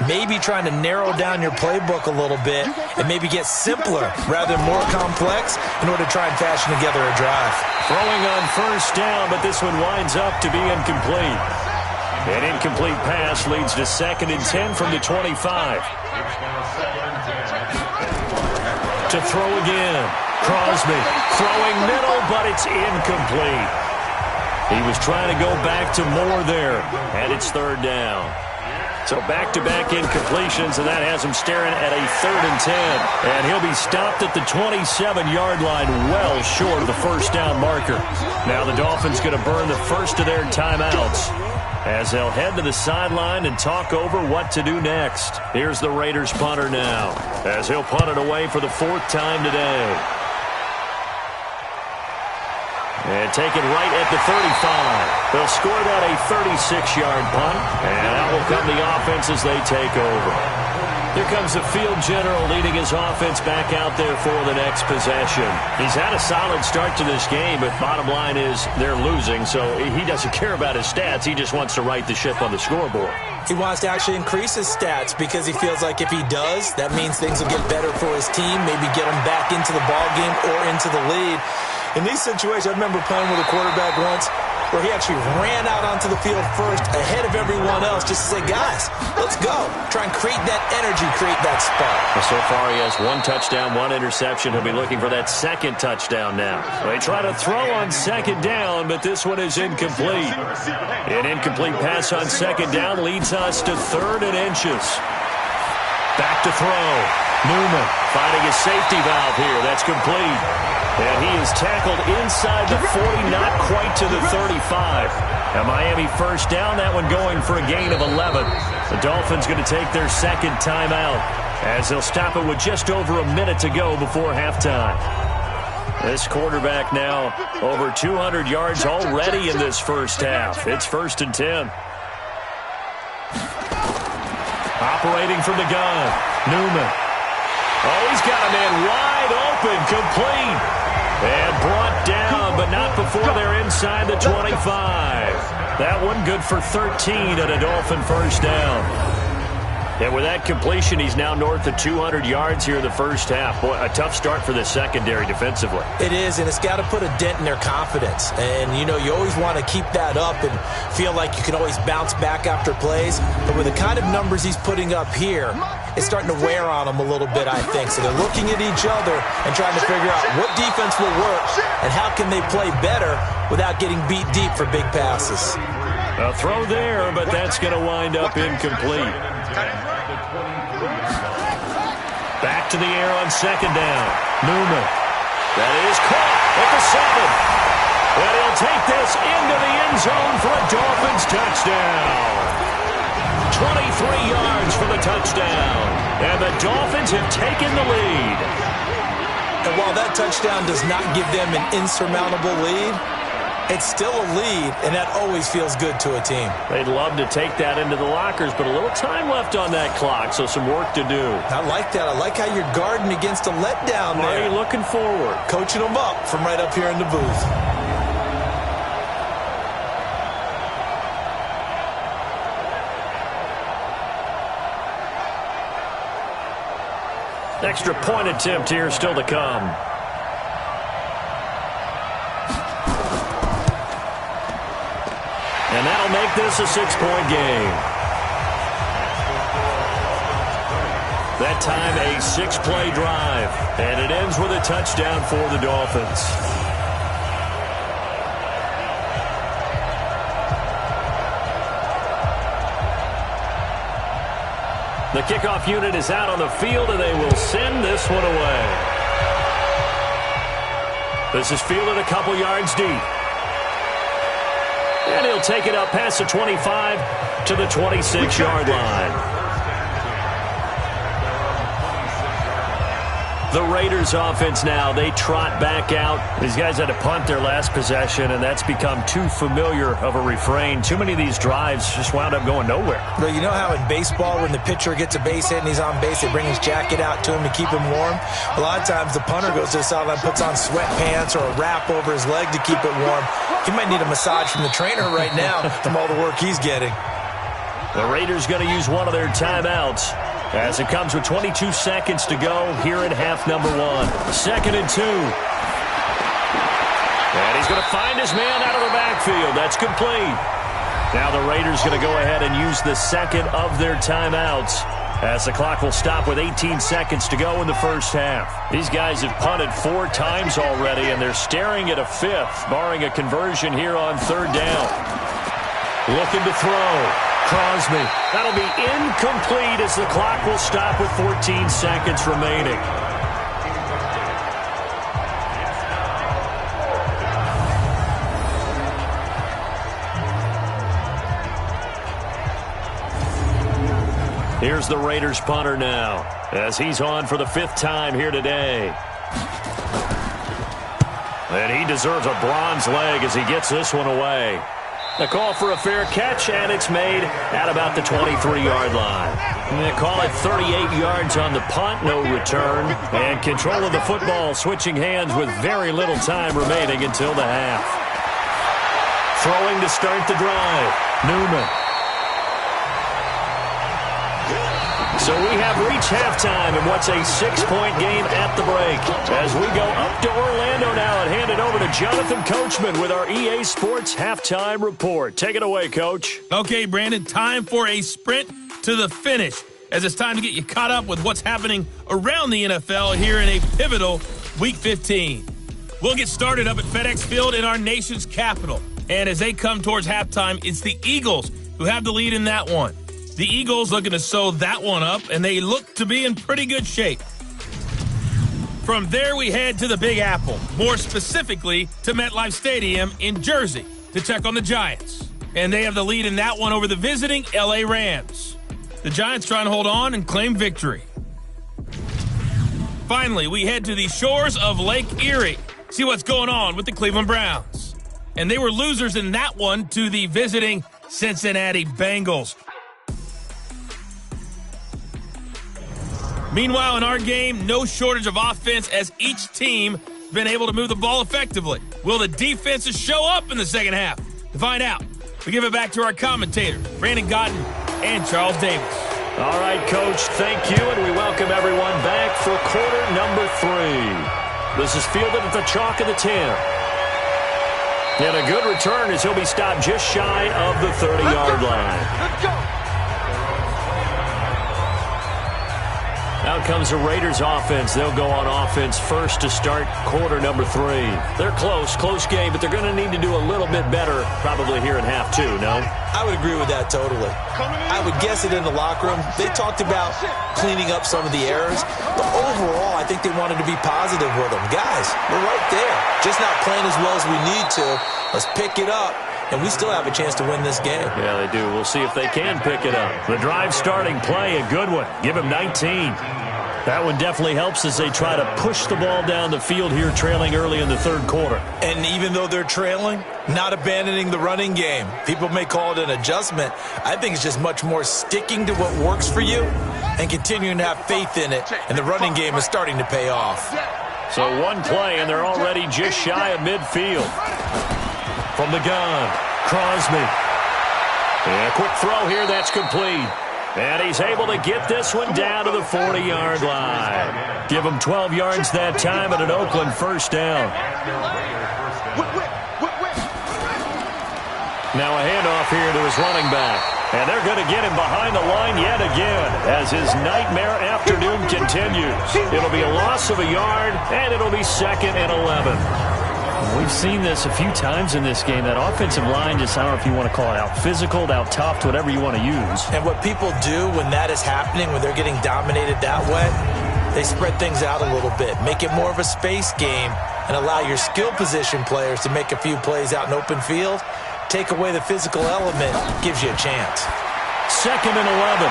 Maybe trying to narrow down your playbook a little bit and maybe get simpler rather than more complex in order to try and fashion together a drive. Throwing on first down, but this one winds up to be incomplete. An incomplete pass leads to 2nd and 10 from the 25. To throw again. Crosby throwing middle, but it's incomplete. He was trying to go back to more there, and it's 3rd down. So back-to-back incompletions, and that has him staring at a 3rd and 10. And he'll be stopped at the 27-yard line, well short of the first down marker. Now the Dolphins going to burn the first of their timeouts as they'll head to the sideline and talk over what to do next. Here's the Raiders punter now as he'll punt it away for the 4th time today. And taken right at the 35. They'll score that a 36-yard punt, and out will come the offense as they take over. Here comes the field general leading his offense back out there for the next possession. He's had a solid start to this game, but bottom line is they're losing, so he doesn't care about his stats. He just wants to right the ship on the scoreboard. He wants to actually increase his stats because he feels like if he does, that means things will get better for his team, maybe get him back into the ball game or into the lead. In these situations, I remember playing with a quarterback once where he actually ran out onto the field first ahead of everyone else just to say, guys, let's go. Try and create that energy, create that spark. Well, so far he has 1 touchdown, 1 interception. He'll be looking for that second touchdown now. They try to throw on second down, but this one is incomplete. An incomplete pass on second down leads us to 3rd and inches. Back to throw. Newman finding his safety valve here. That's complete. And he is tackled inside the 40, not quite to the 35. Now Miami first down, that one going for a gain of 11. The Dolphins going to take their second timeout as they'll stop it with just over a minute to go before halftime. This quarterback now over 200 yards already in this first half. It's 1st and 10. Operating from the gun, Newman. Oh, he's got a man wide open, complete. And brought down, but not before they're inside the 25. That one good for 13 at a Dolphin first down. And with that completion, he's now north of 200 yards here in the first half. Boy, a tough start for the secondary defensively. It is, and it's got to put a dent in their confidence. And, you know, you always want to keep that up and feel like you can always bounce back after plays. But with the kind of numbers he's putting up here, it's starting to wear on them a little bit, I think. So they're looking at each other and trying to figure out what defense will work and how can they play better without getting beat deep for big passes. A throw there, but that's going to wind up incomplete. Back to the air on second down. Newman. That is caught at the 7. And he'll take this into the end zone for a Dolphins touchdown. 23 yards for the touchdown. And the Dolphins have taken the lead. And while that touchdown does not give them an insurmountable lead, it's still a lead, and that always feels good to a team. They'd love to take that into the lockers, but a little time left on that clock, so some work to do. I like that. I like how you're guarding against a letdown there. Are you looking forward? Coaching them up from right up here in the booth. Extra point attempt here still to come. And that'll make this a 6-point game. That time a 6-play drive. And it ends with a touchdown for the Dolphins. The kickoff unit is out on the field, and they will send this one away. This is fielded a couple yards deep. And he'll take it up past the 25 to the 26-yard line. The Raiders offense now, they trot back out. These guys had to punt their last possession, and that's become too familiar of a refrain. Too many of these drives just wound up going nowhere. But you know how in baseball, when the pitcher gets a base hit and he's on base, they bring his jacket out to him to keep him warm? A lot of times the punter goes to the sideline, puts on sweatpants or a wrap over his leg to keep it warm. He might need a massage from the trainer right now from all the work he's getting. The Raiders going to use one of their timeouts as it comes with 22 seconds to go here in half number 1. 2nd and 2. And he's going to find his man out of the backfield. That's complete. Now the Raiders going to go ahead and use the second of their timeouts as the clock will stop with 18 seconds to go in the first half. These guys have punted 4 times already, and they're staring at a 5th, barring a conversion here on 3rd down. Looking to throw. Crosby. That'll be incomplete as the clock will stop with 14 seconds remaining. Here's the Raiders punter now as he's on for the 5th time here today. And he deserves a bronze leg as he gets this one away. A call for a fair catch, and it's made at about the 23-yard line. And they call it 38 yards on the punt, no return. And control of the football switching hands with very little time remaining until the half. Throwing to start the drive, Newman. So we have reached halftime in what's a 6-point game at the break. As we go up to Orlando now and hand it over to Jonathan Coachman with our EA Sports Halftime Report. Take it away, Coach. Okay, Brandon, time for a sprint to the finish, as it's time to get you caught up with what's happening around the NFL here in a pivotal Week 15. We'll get started up at FedEx Field in our nation's capital. And as they come towards halftime, it's the Eagles who have the lead in that one. The Eagles looking to sew that one up, and they look to be in pretty good shape. From there, we head to the Big Apple, more specifically to MetLife Stadium in Jersey, to check on the Giants. And they have the lead in that one over the visiting LA Rams. The Giants trying to hold on and claim victory. Finally, we head to the shores of Lake Erie, see what's going on with the Cleveland Browns. And they were losers in that one to the visiting Cincinnati Bengals. Meanwhile, in our game, no shortage of offense as each team has been able to move the ball effectively. Will the defenses show up in the second half? To find out, we give it back to our commentators, Brandon Godden and Charles Davis. All right, Coach, thank you, and we welcome everyone back for quarter number 3. This is fielded at the chalk of the 10. And a good return as he'll be stopped just shy of the 30-yard line. Let's go. Out comes the Raiders offense. They'll go on offense first to start quarter number 3. They're close game, but they're going to need to do a little bit better probably here in half 2, no? I would agree with that totally. I would guess it in the locker room. They talked about cleaning up some of the errors, but overall, I think they wanted to be positive with them. Guys, we're right there. Just not playing as well as we need to. Let's pick it up. And we still have a chance to win this game. Yeah, they do. We'll see if they can pick it up. The drive starting play, a good one. Give him 19. That one definitely helps as they try to push the ball down the field here, trailing early in the third quarter. And even though they're trailing, not abandoning the running game. People may call it an adjustment. I think it's just much more sticking to what works for you and continuing to have faith in it. And the running game is starting to pay off. So one play, and they're already just shy of midfield. From the gun, Crosby. And a quick throw here, that's complete. And he's able to get this one down to the 40-yard line. Give him 12 yards that time at an Oakland first down. Now a handoff here to his running back. And they're going to get him behind the line yet again as his nightmare afternoon continues. It'll be a loss of a yard, and it'll be 2nd and 11. We've seen this a few times in this game. That offensive line, just I don't know if you want to call it out physical, out tough, whatever you want to use. And what people do when that is happening, when they're getting dominated that way, they spread things out a little bit, make it more of a space game, and allow your skill position players to make a few plays out in open field. Take away the physical element, gives you a chance. 2nd and 11.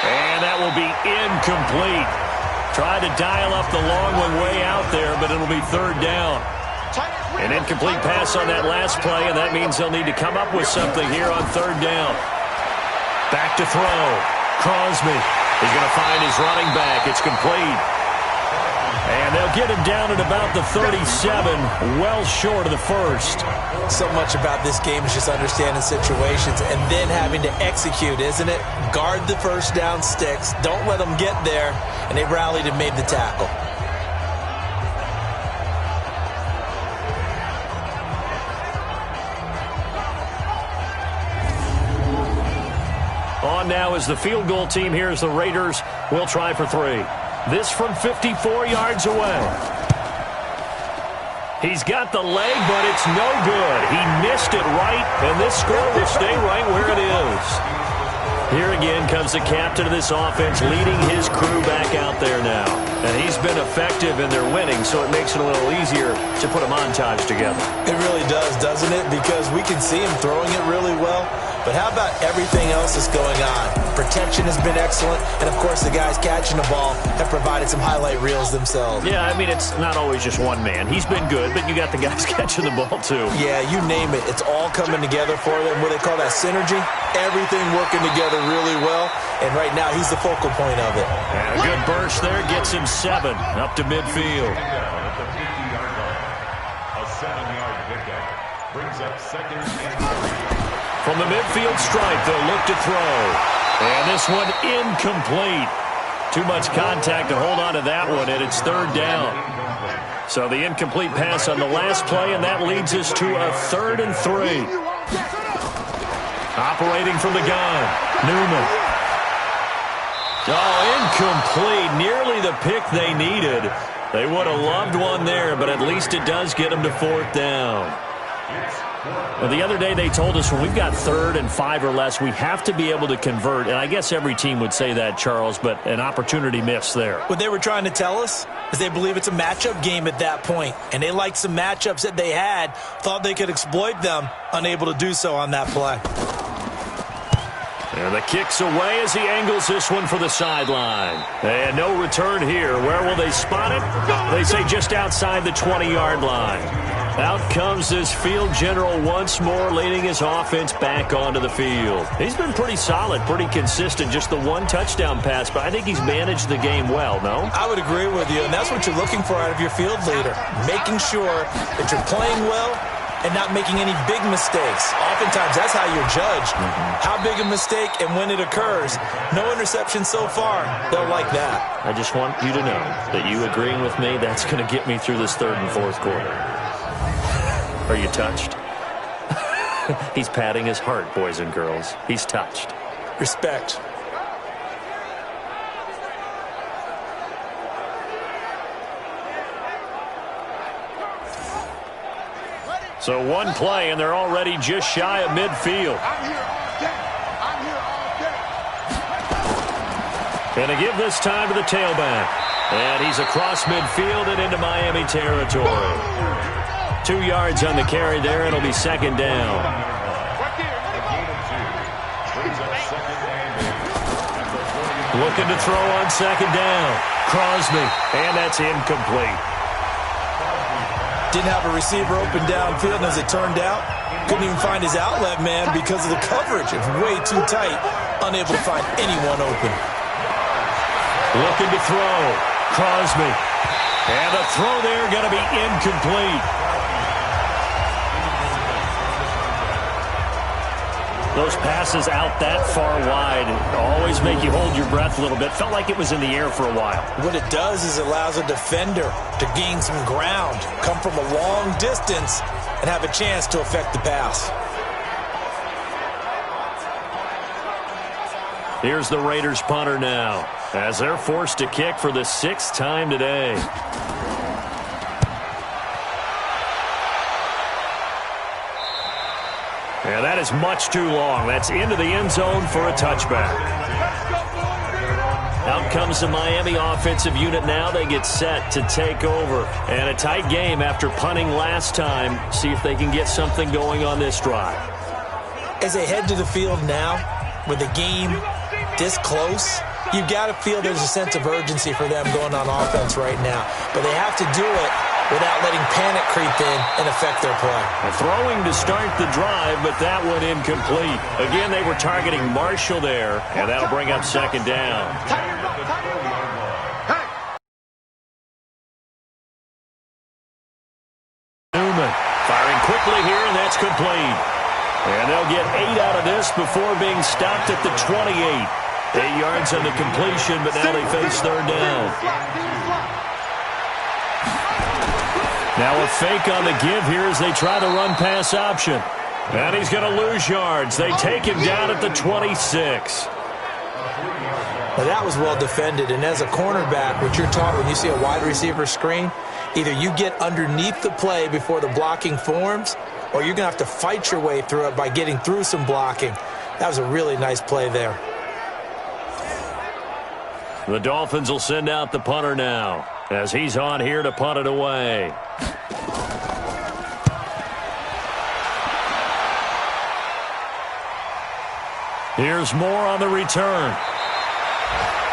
And that will be incomplete. Tried to dial up the long one way out there, but it'll be 3rd down. An incomplete pass on that last play, and that means they'll need to come up with something here on 3rd down. Back to throw. Crosby is going to find his running back. It's complete. And they'll get him down at about the 37, well short of the first. So much about this game is just understanding situations and then having to execute, isn't it? Guard the first down sticks. Don't let them get there. And they rallied and made the tackle. On now is the field goal team. Here's the Raiders. We'll try for 3. This from 54 yards away. He's got the leg, but it's no good. He missed it right, and this score will stay right where it is. Here again comes the captain of this offense, leading his crew back out there now. And he's been effective in their winning, so it makes it a little easier to put a montage together. It really does, doesn't it? Because we can see him throwing it really well. But how about everything else that's going on? Protection has been excellent, and, of course, the guys catching the ball have provided some highlight reels themselves. Yeah, I mean, it's not always just one man. He's been good, but you got the guys catching the ball, too. Yeah, you name it. It's all coming together for them. What they call that synergy. Everything working together really well, and right now he's the focal point of it. And a good burst there gets him 7 up to midfield. A 7-yard pickup brings up second and 3. From the midfield stripe, they'll look to throw. And this one incomplete. Too much contact to hold on to that one, and it's 3rd down. So the incomplete pass on the last play, and that leads us to a 3rd and 3. Operating from the gun, Newman. Oh, incomplete. Nearly the pick they needed. They would have loved one there, but at least it does get them to 4th down. Well, the other day they told us when we've got 3rd and 5 or less, we have to be able to convert. And I guess every team would say that, Charles, but an opportunity missed there. What they were trying to tell us is they believe it's a matchup game at that point. And they liked some matchups that they had, thought they could exploit them, unable to do so on that play. And the kick's away as he angles this one for the sideline. And no return here. Where will they spot it? They say just outside the 20-yard line. Out comes this field general once more, leading his offense back onto the field. He's been pretty solid, pretty consistent, just the one touchdown pass, but I think he's managed the game well, no? I would agree with you, and that's what you're looking for out of your field leader, making sure that you're playing well and not making any big mistakes. Oftentimes, that's how you're judged. How big a mistake and when it occurs. No interception so far. They'll like that. I just want you to know that you agreeing with me, that's going to get me through this 3rd and 4th quarter. Are you touched? He's patting his heart, boys and girls. He's touched. Respect. So one play, and they're already just shy of midfield. Going to give this time to the tailback. And he's across midfield and into Miami territory. 2 yards on the carry there. It'll be 2nd down. Looking to throw on 2nd down. Crosby, and that's incomplete. Didn't have a receiver open downfield, and as it turned out, couldn't even find his outlet man because of the coverage. It's way too tight, unable to find anyone open. Looking to throw. Crosby. And the throw there going to be incomplete. Those passes out that far wide always make you hold your breath a little bit. Felt like it was in the air for a while. What it does is it allows a defender to gain some ground, come from a long distance, and have a chance to affect the pass. Here's the Raiders punter now, as they're forced to kick for the 6th time today. And that is much too long. That's into the end zone for a touchback. Out comes the Miami offensive unit now. They get set to take over. And a tight game after punting last time. See if they can get something going on this drive. As they head to the field now, with the game this close, you've got to feel there's a sense of urgency for them going on offense right now. But they have to do it without letting panic creep in and affect their play. Throwing to start the drive, but that one incomplete. Again, they were targeting Marshall there, and that'll bring up 2nd down. Newman firing quickly here, and that's complete. And they'll get 8 out of this before being stopped at the 28. 8 yards on the completion, but now they face 3rd down. Now a fake on the give here as they try the run-pass option. And he's going to lose yards. They take him down at the 26. Now that was well defended, and as a cornerback, what you're taught when you see a wide receiver screen, either you get underneath the play before the blocking forms, or you're going to have to fight your way through it by getting through some blocking. That was a really nice play there. The Dolphins will send out the punter now, as he's on here to punt it away. Here's more on the return.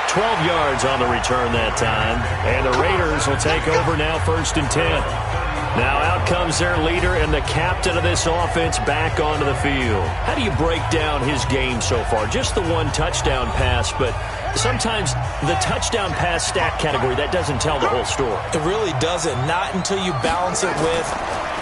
12 yards on the return that time. And the Raiders will take over now, 1st and 10. Now out comes their leader and the captain of this offense back onto the field. How do you break down his game so far? Just the one touchdown pass, but sometimes the touchdown pass stat category, that doesn't tell the whole story. It really doesn't. Not until you balance it with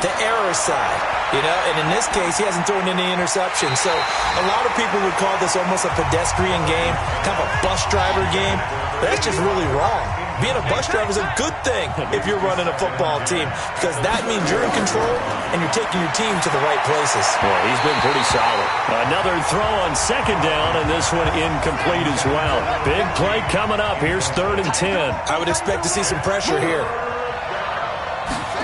the error side. And in this case, he hasn't thrown any interceptions. So a lot of people would call this almost a pedestrian game, kind of a bus driver game. But that's just really wrong. Being a bus driver is a good thing if you're running a football team, because that means you're in control and you're taking your team to the right places. Well, he's been pretty solid. Another throw on 2nd down, and this one incomplete as well. Big play coming up. Here's 3rd and 10. I would expect to see some pressure here.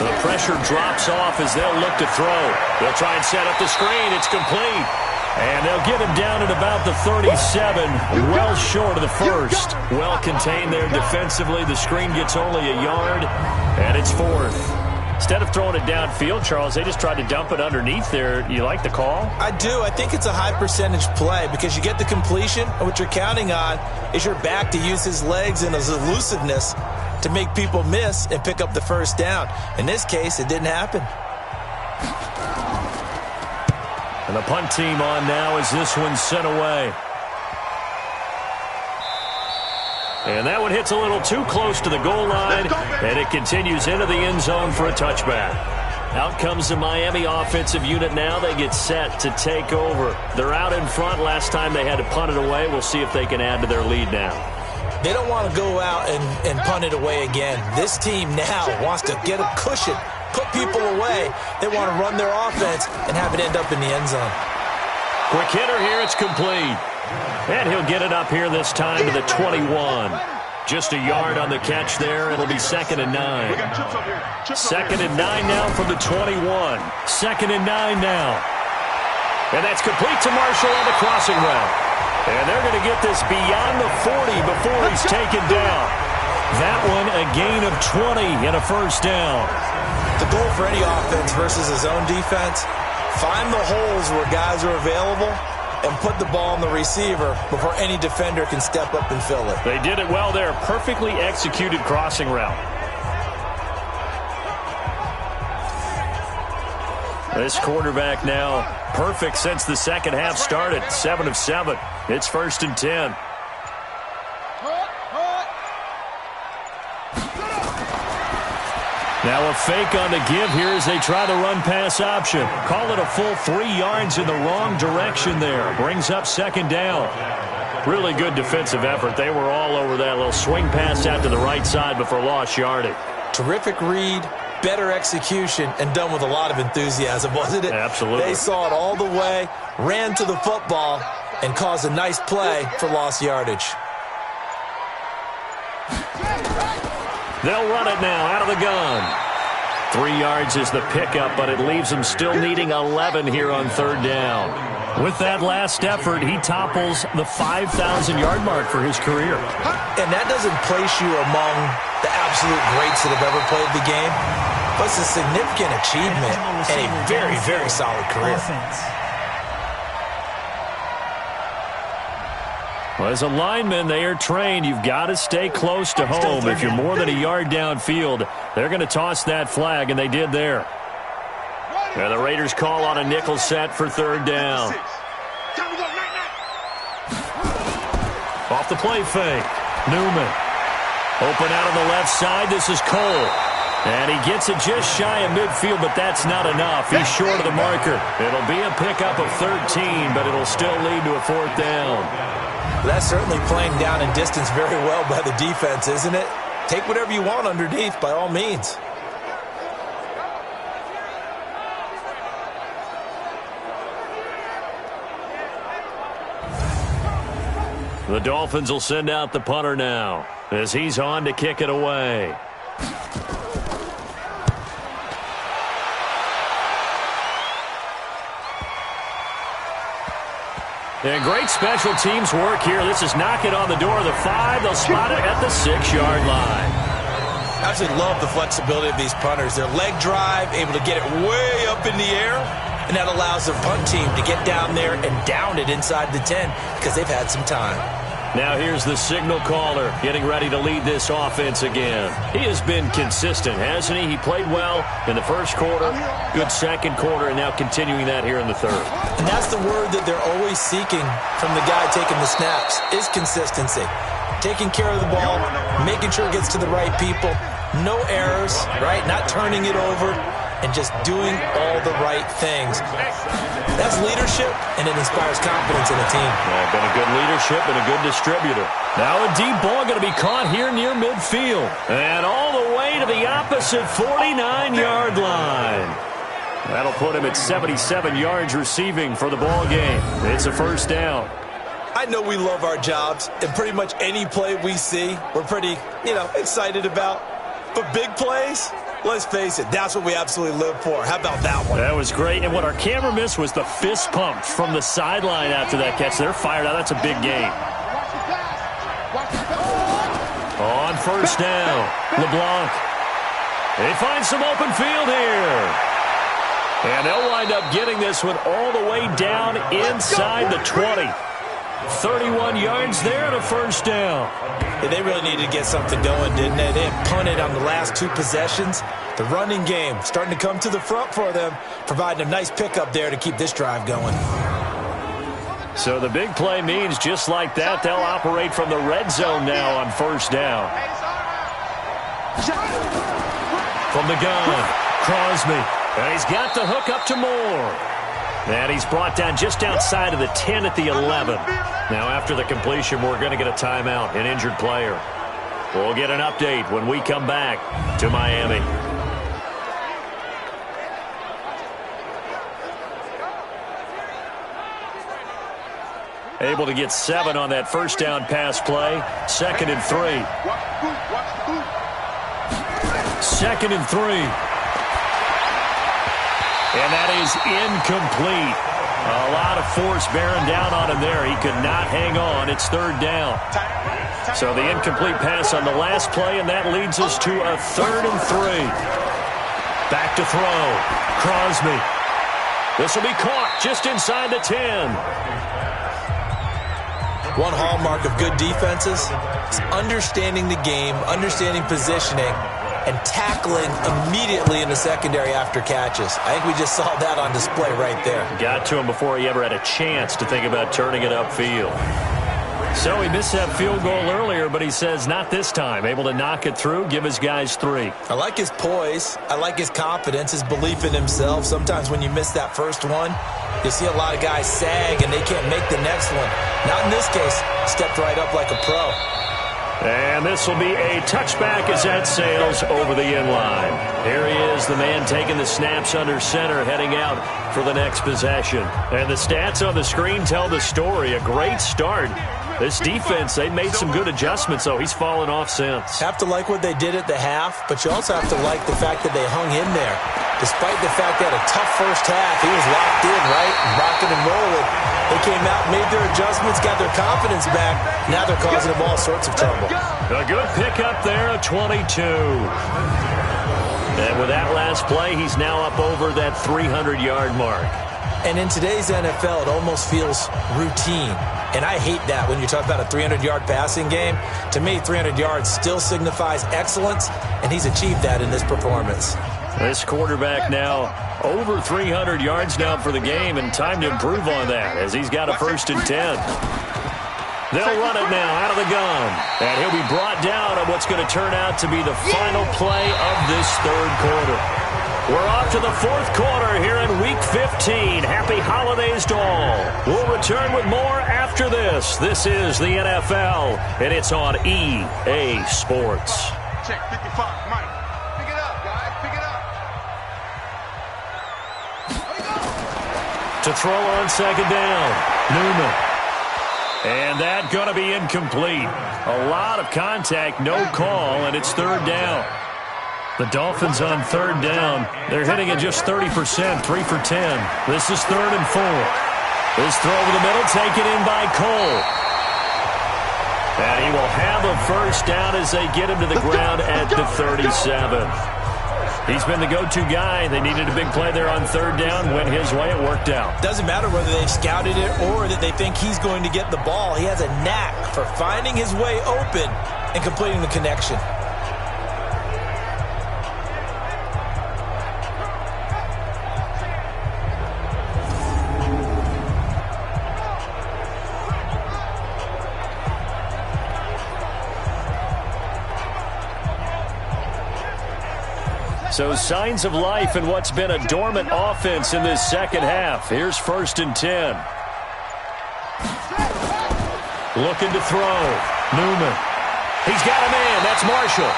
The pressure drops off as they'll look to throw. They'll try and set up the screen. It's complete. And they'll get him down at about the 37, well short of the first. Well contained there defensively. The screen gets only a yard, and it's 4th. Instead of throwing it downfield, Charles, they just tried to dump it underneath there. You like the call? I do. I think it's a high percentage play because you get the completion, and what you're counting on is your back to use his legs and his elusiveness to make people miss and pick up the 1st down. In this case, it didn't happen. And the punt team on now as this one's sent away. And that one hits a little too close to the goal line, and it continues into the end zone for a touchback. Out comes the Miami offensive unit now. They get set to take over. They're out in front. Last time they had to punt it away. We'll see if they can add to their lead now. They don't want to go out and punt it away again. This team now wants to get a cushion, put people away. They want to run their offense and have it end up in the end zone. Quick hitter here. It's complete. And he'll get it up here this time to the 21. Just a yard on the catch there. It'll be 2nd and 9. 2nd and 9 now from the 21. 2nd and 9 now. And that's complete to Marshall on the crossing route. And they're going to get this beyond the 40 before he's taken down. That one a gain of 20 and a 1st down. The goal for any offense versus his own defense, find the holes where guys are available and put the ball on the receiver before any defender can step up and fill it. They did it well there. Perfectly executed crossing route. This quarterback now perfect since the 2nd half started. 7 of 7. It's 1st and 10. Now a fake on the give here as they try the run-pass option. Call it a full 3 yards in the wrong direction there. Brings up 2nd down. Really good defensive effort. They were all over that little swing pass out to the right side before lost yardage. Terrific read, better execution, and done with a lot of enthusiasm, wasn't it? Absolutely. They saw it all the way, ran to the football, and caused a nice play for lost yardage. They'll run it now out of the gun. 3 yards is the pickup, but it leaves them still needing 11 here on 3rd down. With that last effort, he topples the 5,000-yard mark for his career. And that doesn't place you among the absolute greats that have ever played the game, but it's a significant achievement and a very, very solid career. Well, as a lineman, they are trained. You've got to stay close to home. If you're more than a yard downfield, they're going to toss that flag, and they did there. And the Raiders call on a nickel set for 3rd down. Off the play fake. Newman. Open out on the left side. This is Cole. And he gets it just shy of midfield, but that's not enough. He's short of the marker. It'll be a pickup of 13, but it'll still lead to a 4th down. That's certainly playing down in distance very well by the defense, isn't it? Take whatever you want underneath, by all means. The Dolphins will send out the punter now as he's on to kick it away. And great special teams work here. This is knocking on the door of the 5. They'll spot it at the 6-yard line. I absolutely love the flexibility of these punters. Their leg drive, able to get it way up in the air, and that allows their punt team to get down there and down it inside the 10 because they've had some time. Now here's the signal caller getting ready to lead this offense again. He has been consistent, hasn't he? He played well in the first quarter, good second quarter, and now continuing that here in the third. And that's the word that they're always seeking from the guy taking the snaps, is consistency. Taking care of the ball, making sure it gets to the right people, no errors, right? Not turning it over, and just doing all the right things. That's leadership, and it inspires confidence in a team. Yeah, been a good leadership and a good distributor. Now a deep ball going to be caught here near midfield. And all the way to the opposite 49-yard line. That'll put him at 77 yards receiving for the ball game. It's a first down. I know we love our jobs, and pretty much any play we see, we're pretty, excited about. But big plays, let's face it, that's what we absolutely live for. How about that one? That was great. And what our camera missed was the fist pump from the sideline after that catch. They're fired out. That's a big game. On first down, LeBlanc. They find some open field here. And they'll wind up getting this one all the way down inside the 20. 31 yards there and a first down. Yeah, they really needed to get something going, didn't they? They had punted on the last two possessions. The running game starting to come to the front for them, providing a nice pickup there to keep this drive going. So the big play means just like that, they'll operate from the red zone now on first down. From the gun, Crosby. And he's got the hook up to Moore. And he's brought down just outside of the 10 at the 11. Now after the completion, we're going to get a timeout, an injured player. We'll get an update when we come back to Miami. Able to get 7 on that first down pass play. 2nd and 3. 2nd and 3. And that is incomplete. A lot of force bearing down on him there. He could not hang on. It's 3rd down. So the incomplete pass on the last play, and that leads us to a 3rd and 3. Back to throw. Crosby. This will be caught just inside the 10. One hallmark of good defenses is understanding the game, understanding positioning, and tackling immediately in the secondary after catches. I think we just saw that on display right there. Got to him before he ever had a chance to think about turning it upfield. So he missed that field goal earlier, but he says not this time. Able to knock it through, give his guys 3. I like his poise. I like his confidence, his belief in himself. Sometimes when you miss that first one, you see a lot of guys sag and they can't make the next one. Not in this case. Stepped right up like a pro. And this will be a touchback as that sails over the end line. Here he is, the man taking the snaps under center, heading out for the next possession. And the stats on the screen tell the story. A great start. This defense, they made some good adjustments, though. He's fallen off since. Have to like what they did at the half, but you also have to like the fact that they hung in there. Despite the fact they had a tough first half, he was locked in, right? Rocking and rolling. They came out, made their adjustments, got their confidence back. Now they're causing them all sorts of trouble. A good pickup there, a 22. And with that last play, he's now up over that 300-yard mark. And in today's NFL, it almost feels routine. And I hate that when you talk about a 300-yard passing game. To me, 300 yards still signifies excellence, and he's achieved that in this performance. This quarterback now over 300 yards now for the game, and time to improve on that as he's got a 1st and 10. They'll run it now out of the gun, and he'll be brought down on what's going to turn out to be the final play of this 3rd quarter. We're off to the 4th quarter here in Week 15. Happy holidays to all. We'll return with more after this. This is the NFL, and it's on EA Sports. Check 55, Mike. Pick it up, guys. Pick it up. To throw on 2nd down, Newman. And that going to be incomplete. A lot of contact, no call, and it's 3rd down. The Dolphins on 3rd down. They're hitting at just 30%, 3 for 10. This is 3rd and 4. This throw over the middle, taken in by Cole. And he will have a first down as they get him to the ground at the 37. He's been the go-to guy. They needed a big play there on third down. Went his way. It worked out. Doesn't matter whether they've scouted it or that they think he's going to get the ball. He has a knack for finding his way open and completing the connection. So signs of life in what's been a dormant offense in this second half. Here's 1st and 10. Looking to throw. Newman. He's got a man. That's Marshall.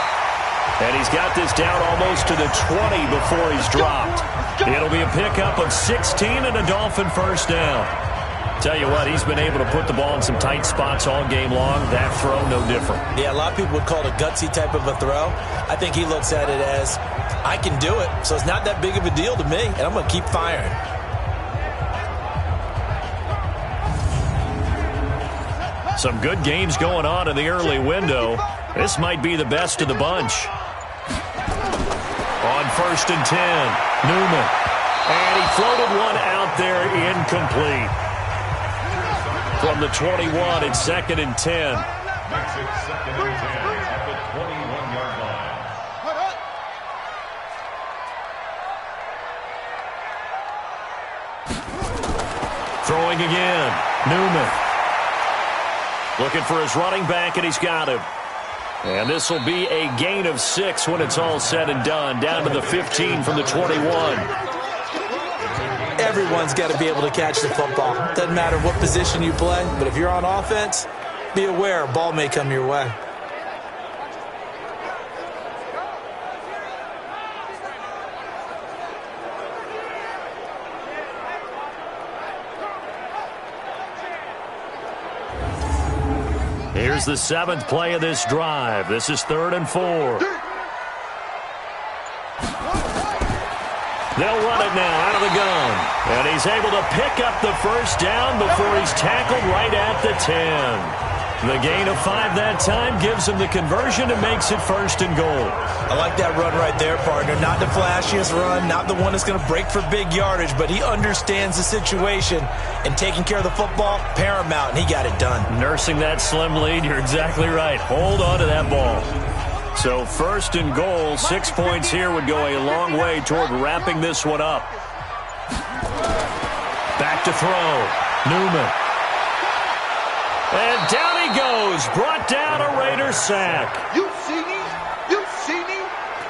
And he's got this down almost to the 20 before he's dropped. It'll be a pickup of 16 and a Dolphin first down. Tell you what, he's been able to put the ball in some tight spots all game long. That throw, no different. Yeah, a lot of people would call it a gutsy type of a throw. I think he looks at it as, I can do it, so it's not that big of a deal to me, and I'm going to keep firing. Some good games going on in the early window. This might be the best of the bunch. On 1st and 10, Newman. And he floated one out there, incomplete. From the 21, it's 2nd and 10. Makes it 2nd and 10 at the 21-yard line. Throwing again. Newman. Looking for his running back, and he's got him. And this will be a gain of 6 when it's all said and done. Down to the 15 from the 21. Everyone's got to be able to catch the football. Doesn't matter what position you play, but if you're on offense, be aware a ball may come your way. Here's the 7th play of this drive. This is 3rd and 4. They'll run it now out of the gun. And he's able to pick up the first down before he's tackled right at the 10. The gain of 5 that time gives him the conversion and makes it 1st and goal. I like that run right there, partner. Not the flashiest run, not the one that's going to break for big yardage, but he understands the situation, and taking care of the football, paramount, and he got it done. Nursing that slim lead, you're exactly right. Hold on to that ball. So 1st and goal, 6 points here would go a long way toward wrapping this one up. Back to throw. Newman. And down he goes. Brought down a Raider sack. You see me? You see me?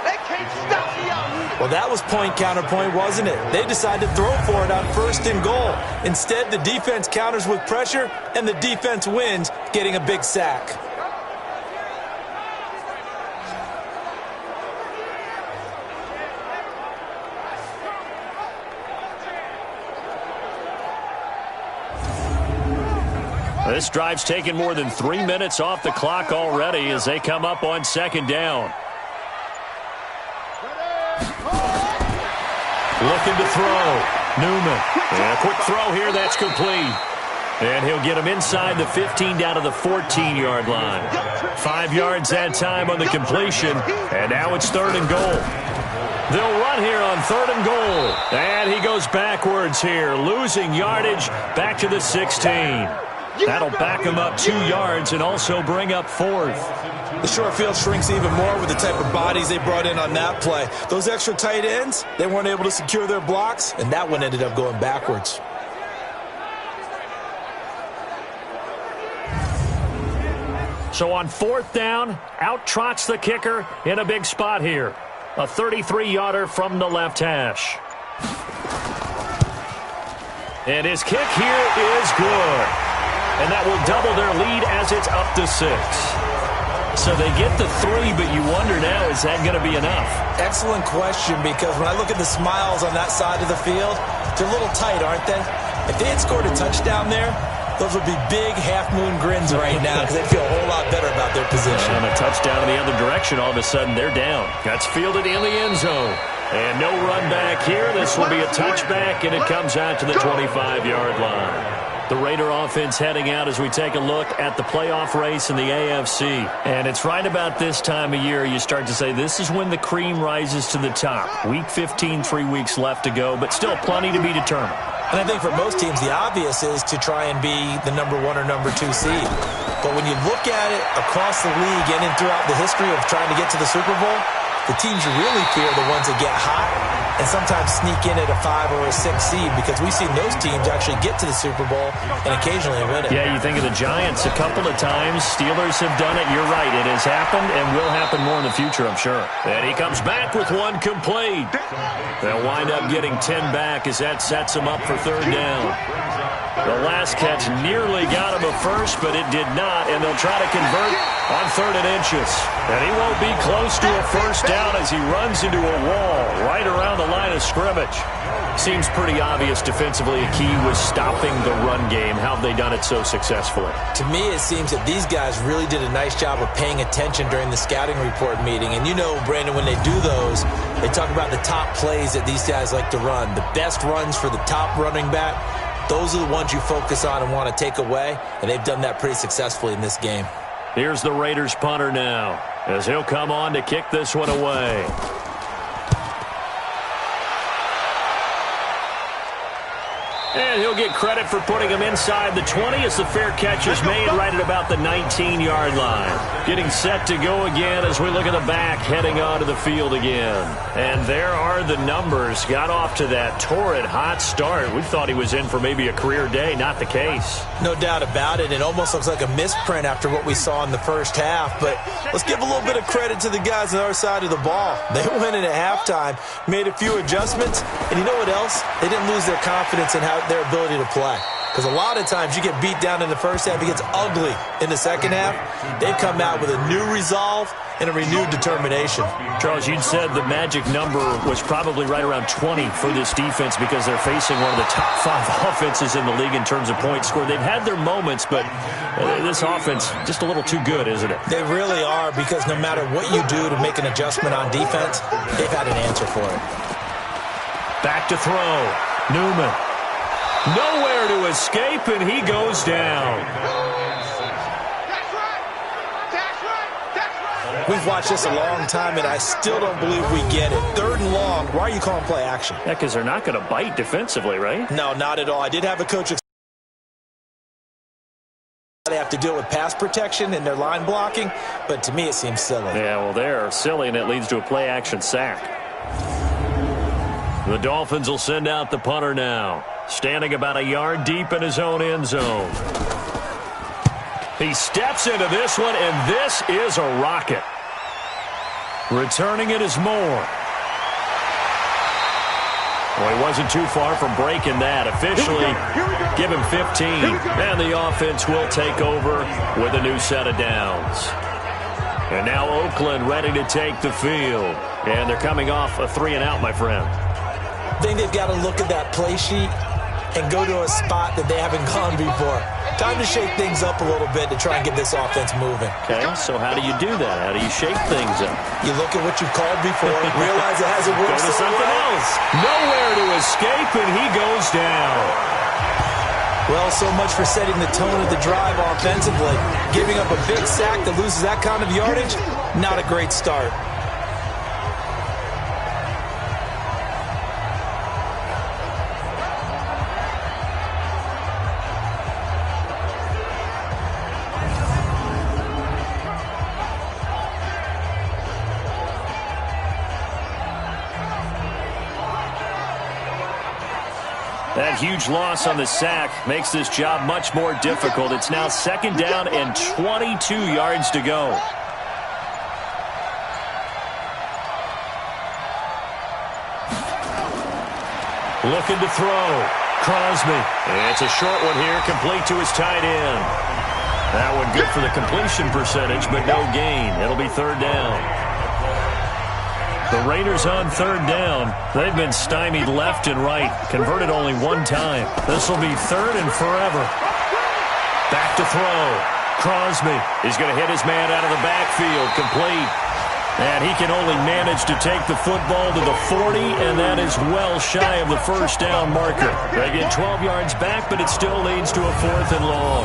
They can't stop me out here. Well, that was point counterpoint, wasn't it? They decided to throw for it on 1st and goal. Instead, the defense counters with pressure, and the defense wins, getting a big sack. This drive's taken more than 3 minutes off the clock already as they come up on 2nd down. Looking to throw. Newman. And a quick throw here. That's complete. And he'll get him inside the 15 down to the 14-yard line. 5 yards that time on the completion. And now it's 3rd and goal. They'll run here on 3rd and goal. And he goes backwards here, losing yardage back to the 16. That'll back him up 2 yards and also bring up 4th. The short field shrinks even more with the type of bodies they brought in on that play. Those extra tight ends, they weren't able to secure their blocks, and that one ended up going backwards. So on 4th down, out trots the kicker in a big spot here. A 33-yarder from the left hash. And his kick here is good. And that will double their lead as it's up to 6. So they get the 3, but you wonder now, is that going to be enough? Excellent question, because when I look at the smiles on that side of the field, they're a little tight, aren't they? If they had scored a touchdown there, those would be big half-moon grins right now because they feel a whole lot better about their position. And a touchdown in the other direction, all of a sudden they're down. That's fielded in the end zone. And no run back here. This will be a touchback, and it comes out to the 25-yard line. The Raider offense heading out as we take a look at the playoff race in the AFC. And it's right about this time of year you start to say this is when the cream rises to the top. Week 15, 3 weeks left to go, but still plenty to be determined. And I think for most teams, the obvious is to try and be the number 1 or number 2 seed. But when you look at it across the league and throughout the history of trying to get to the Super Bowl, the teams you really fear are the ones that get hot and sometimes sneak in at a 5 or a 6 seed, because we've seen those teams actually get to the Super Bowl and occasionally win it. Yeah, you think of the Giants a couple of times. Steelers have done it. You're right. It has happened and will happen more in the future, I'm sure. And he comes back with one complete. They'll wind up getting 10 back as that sets him up for third down. The last catch nearly got him a first, but it did not, and they'll try to convert on 3rd and inches. And he won't be close to a first down as he runs into a wall right around the line of scrimmage. Seems pretty obvious defensively a key was stopping the run game. How have they done it so successfully? To me, it seems that these guys really did a nice job of paying attention during the scouting report meeting. And you know, Brandon, when they do those, they talk about the top plays that these guys like to run. The best runs for the top running back, those are the ones you focus on and want to take away. And they've done that pretty successfully in this game. Here's the Raiders punter now as he'll come on to kick this one away. And he'll get credit for putting him inside the 20 as the fair catch is made right at about the 19-yard line. Getting set to go again as we look at the back heading onto the field again. And there are the numbers. Got off to that torrid hot start. We thought he was in for maybe a career day. Not the case. No doubt about it. It almost looks like a misprint after what we saw in the first half. But let's give a little bit of credit to the guys on our side of the ball. They went in at halftime, made a few adjustments, and you know what else? They didn't lose their confidence in their ability to play. Because a lot of times you get beat down in the first half, it gets ugly in the second half. They've come out with a new resolve and a renewed determination. Charles, you'd said the magic number was probably right around 20 for this defense because they're facing one of the top 5 offenses in the league in terms of points scored. They've had their moments, but this offense just a little too good, isn't it? They really are, because no matter what you do to make an adjustment on defense, they've had an answer for it. Back to throw. Newman. Nowhere to escape, and he goes down. We've watched this a long time, and I still don't believe we get it. 3rd and long. Why are you calling play action? Yeah, because they're not going to bite defensively, right? No, not at all. I did have a coach they have to deal with pass protection and their line blocking, but to me it seems silly. Yeah, well, they're silly, and it leads to a play action sack. The Dolphins will send out the punter now. Standing about a yard deep in his own end zone. He steps into this one, and this is a rocket. Returning it is Moore. Well, he wasn't too far from breaking that. Officially, give him 15. And the offense will take over with a new set of downs. And now Oakland ready to take the field. And they're coming off a 3-and-out, my friend. I think they've got to look at that play sheet and go to a spot that they haven't gone before. Time to shake things up a little bit to try and get this offense moving. Okay, so how do you do that? How do you shake things up? You look at what you've called before, realize it hasn't worked. Go to something else. Nowhere to escape, and he goes down. Well, so much for setting the tone of the drive offensively. Giving up a big sack that loses that kind of yardage, not a great start. That huge loss on the sack makes this job much more difficult. It's now 2nd down and 22 yards to go. Looking to throw. Crosby. It's a short one here, complete to his tight end. That one good for the completion percentage, but no gain. It'll be 3rd down. The Raiders on 3rd down. They've been stymied left and right. Converted only one time. This will be 3rd and forever. Back to throw. Crosby is going to hit his man out of the backfield. Complete. And he can only manage to take the football to the 40, and that is well shy of the first down marker. They get 12 yards back, but it still leads to a 4th and long.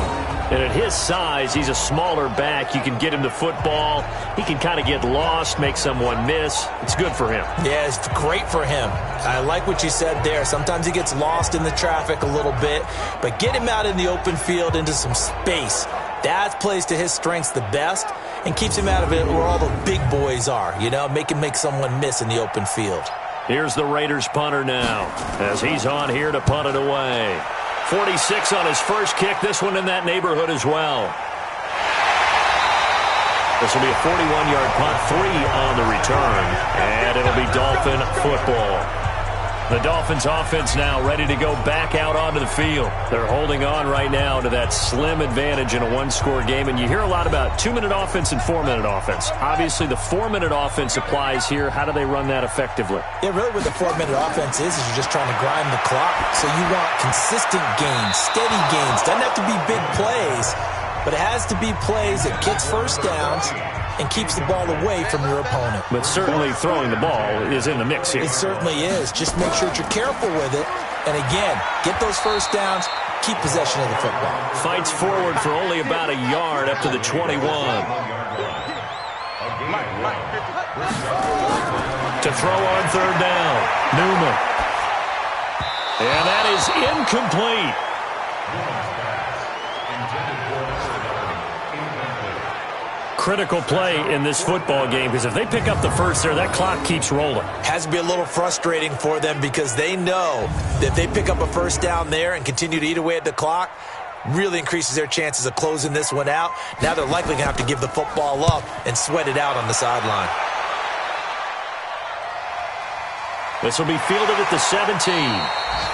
And at his size, he's a smaller back. You can get him the football. He can kind of get lost, make someone miss. It's good for him. Yeah, it's great for him. I like what you said there. Sometimes he gets lost in the traffic a little bit, but get him out in the open field into some space. That plays to his strengths the best and keeps him out of it where all the big boys are, you know, make him make someone miss in the open field. Here's the Raiders punter now as he's on here to punt it away. 46 on his first kick, this one in that neighborhood as well. This will be a 41-yard punt, 3 on the return, and it'll be Dolphin football. The Dolphins offense now ready to go back out onto the field. They're holding on right now to that slim advantage in a one-score game, and you hear a lot about 2-minute offense and 4-minute offense. Obviously, the 4-minute offense applies here. How do they run that effectively? Yeah, really what the 4-minute offense is you're just trying to grind the clock. So you want consistent gains, steady gains. Doesn't have to be big plays, but it has to be plays that gets first downs and keeps the ball away from your opponent. But certainly throwing the ball is in the mix here. It certainly is. Just make sure that you're careful with it. And again, get those first downs, keep possession of the football. Fights forward for only about a yard up to the 21. To throw on 3rd down, Newman. And that is incomplete. Critical play in this football game because if they pick up the first there, that clock keeps rolling. Has to be a little frustrating for them because they know that if they pick up a first down there and continue to eat away at the clock, really increases their chances of closing this one out. Now they're likely going to have to give the football up and sweat it out on the sideline. This will be fielded at the 17.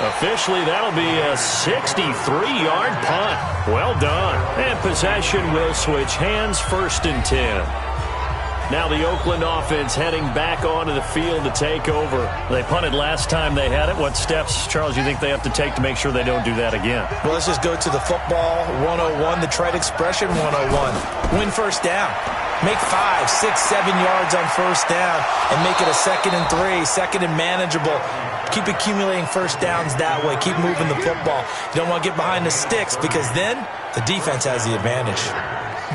Officially, that'll be a 63-yard punt. Well done. And possession will switch hands, 1st and 10. Now the Oakland offense heading back onto the field to take over. They punted last time they had it. What steps, Charles, you think they have to take to make sure they don't do that again? Well, let's just go to the football 101, the trade expression 101. Win first down. Make 5, 6, 7 yards on first down and make it a 2nd and 3, 2nd and manageable. Keep accumulating first downs that way. Keep moving the football. You don't want to get behind the sticks because then the defense has the advantage.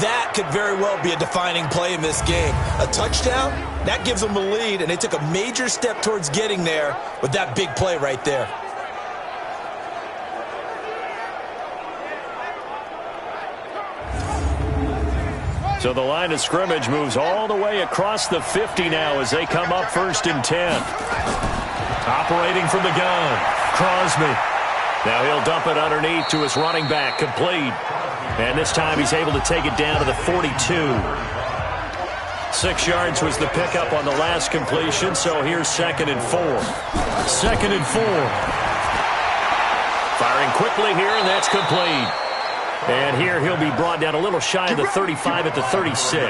That could very well be a defining play in this game. A touchdown, that gives them the lead, and they took a major step towards getting there with that big play right there. So the line of scrimmage moves all the way across the 50 now as they come up 1st and 10. Operating from the gun, Crosby. Now he'll dump it underneath to his running back, complete. And this time he's able to take it down to the 42. 6 yards was the pickup on the last completion, so here's 2nd and 4. 2nd and 4. Firing quickly here, and that's complete. And here he'll be brought down a little shy of the 35 at the 36.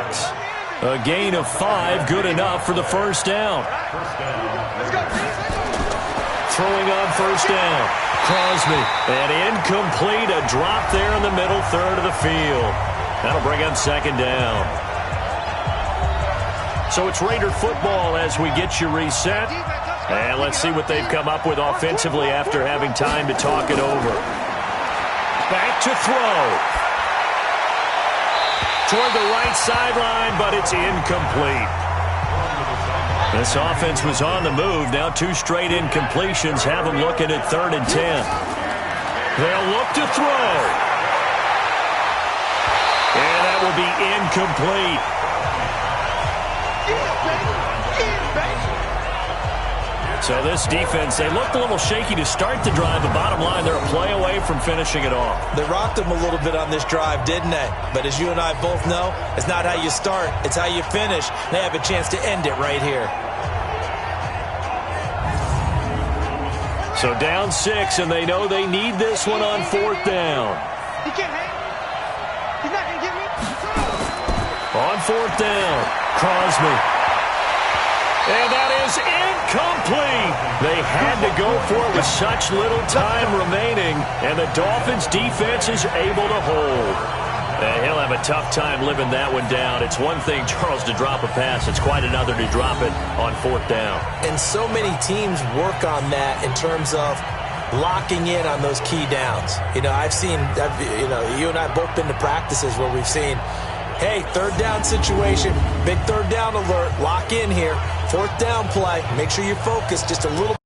A gain of 5, good enough for the first down. Throwing on first down, Crosby. And incomplete, a drop there in the middle third of the field. That'll bring up 2nd down. So it's Raider football as we get you reset. And let's see what they've come up with offensively after having time to talk it over. Back to throw. Toward the right sideline, but it's incomplete. This offense was on the move. Now 2 straight incompletions have them looking at 3rd and 10. They'll look to throw. And that will be incomplete. So this defense, they looked a little shaky to start the drive, but bottom line, they're a play away from finishing it off. They rocked them a little bit on this drive, didn't they? But as you and I both know, it's not how you start, it's how you finish. They have a chance to end it right here. So down 6, and they know they need this one on 4th down. He can't hang. He's not going to get me. On 4th down, Crosby. And that is incomplete. They had to go for it with such little time remaining, and the Dolphins' defense is able to hold. And he'll have a tough time living that one down. It's one thing, Charles, to drop a pass. It's quite another to drop it on 4th down. And so many teams work on that in terms of locking in on those key downs. You know, you and I have both been to practices where we've seen, hey, 3rd down situation, big 3rd down alert, lock in here, 4th down play, make sure you're focused just a little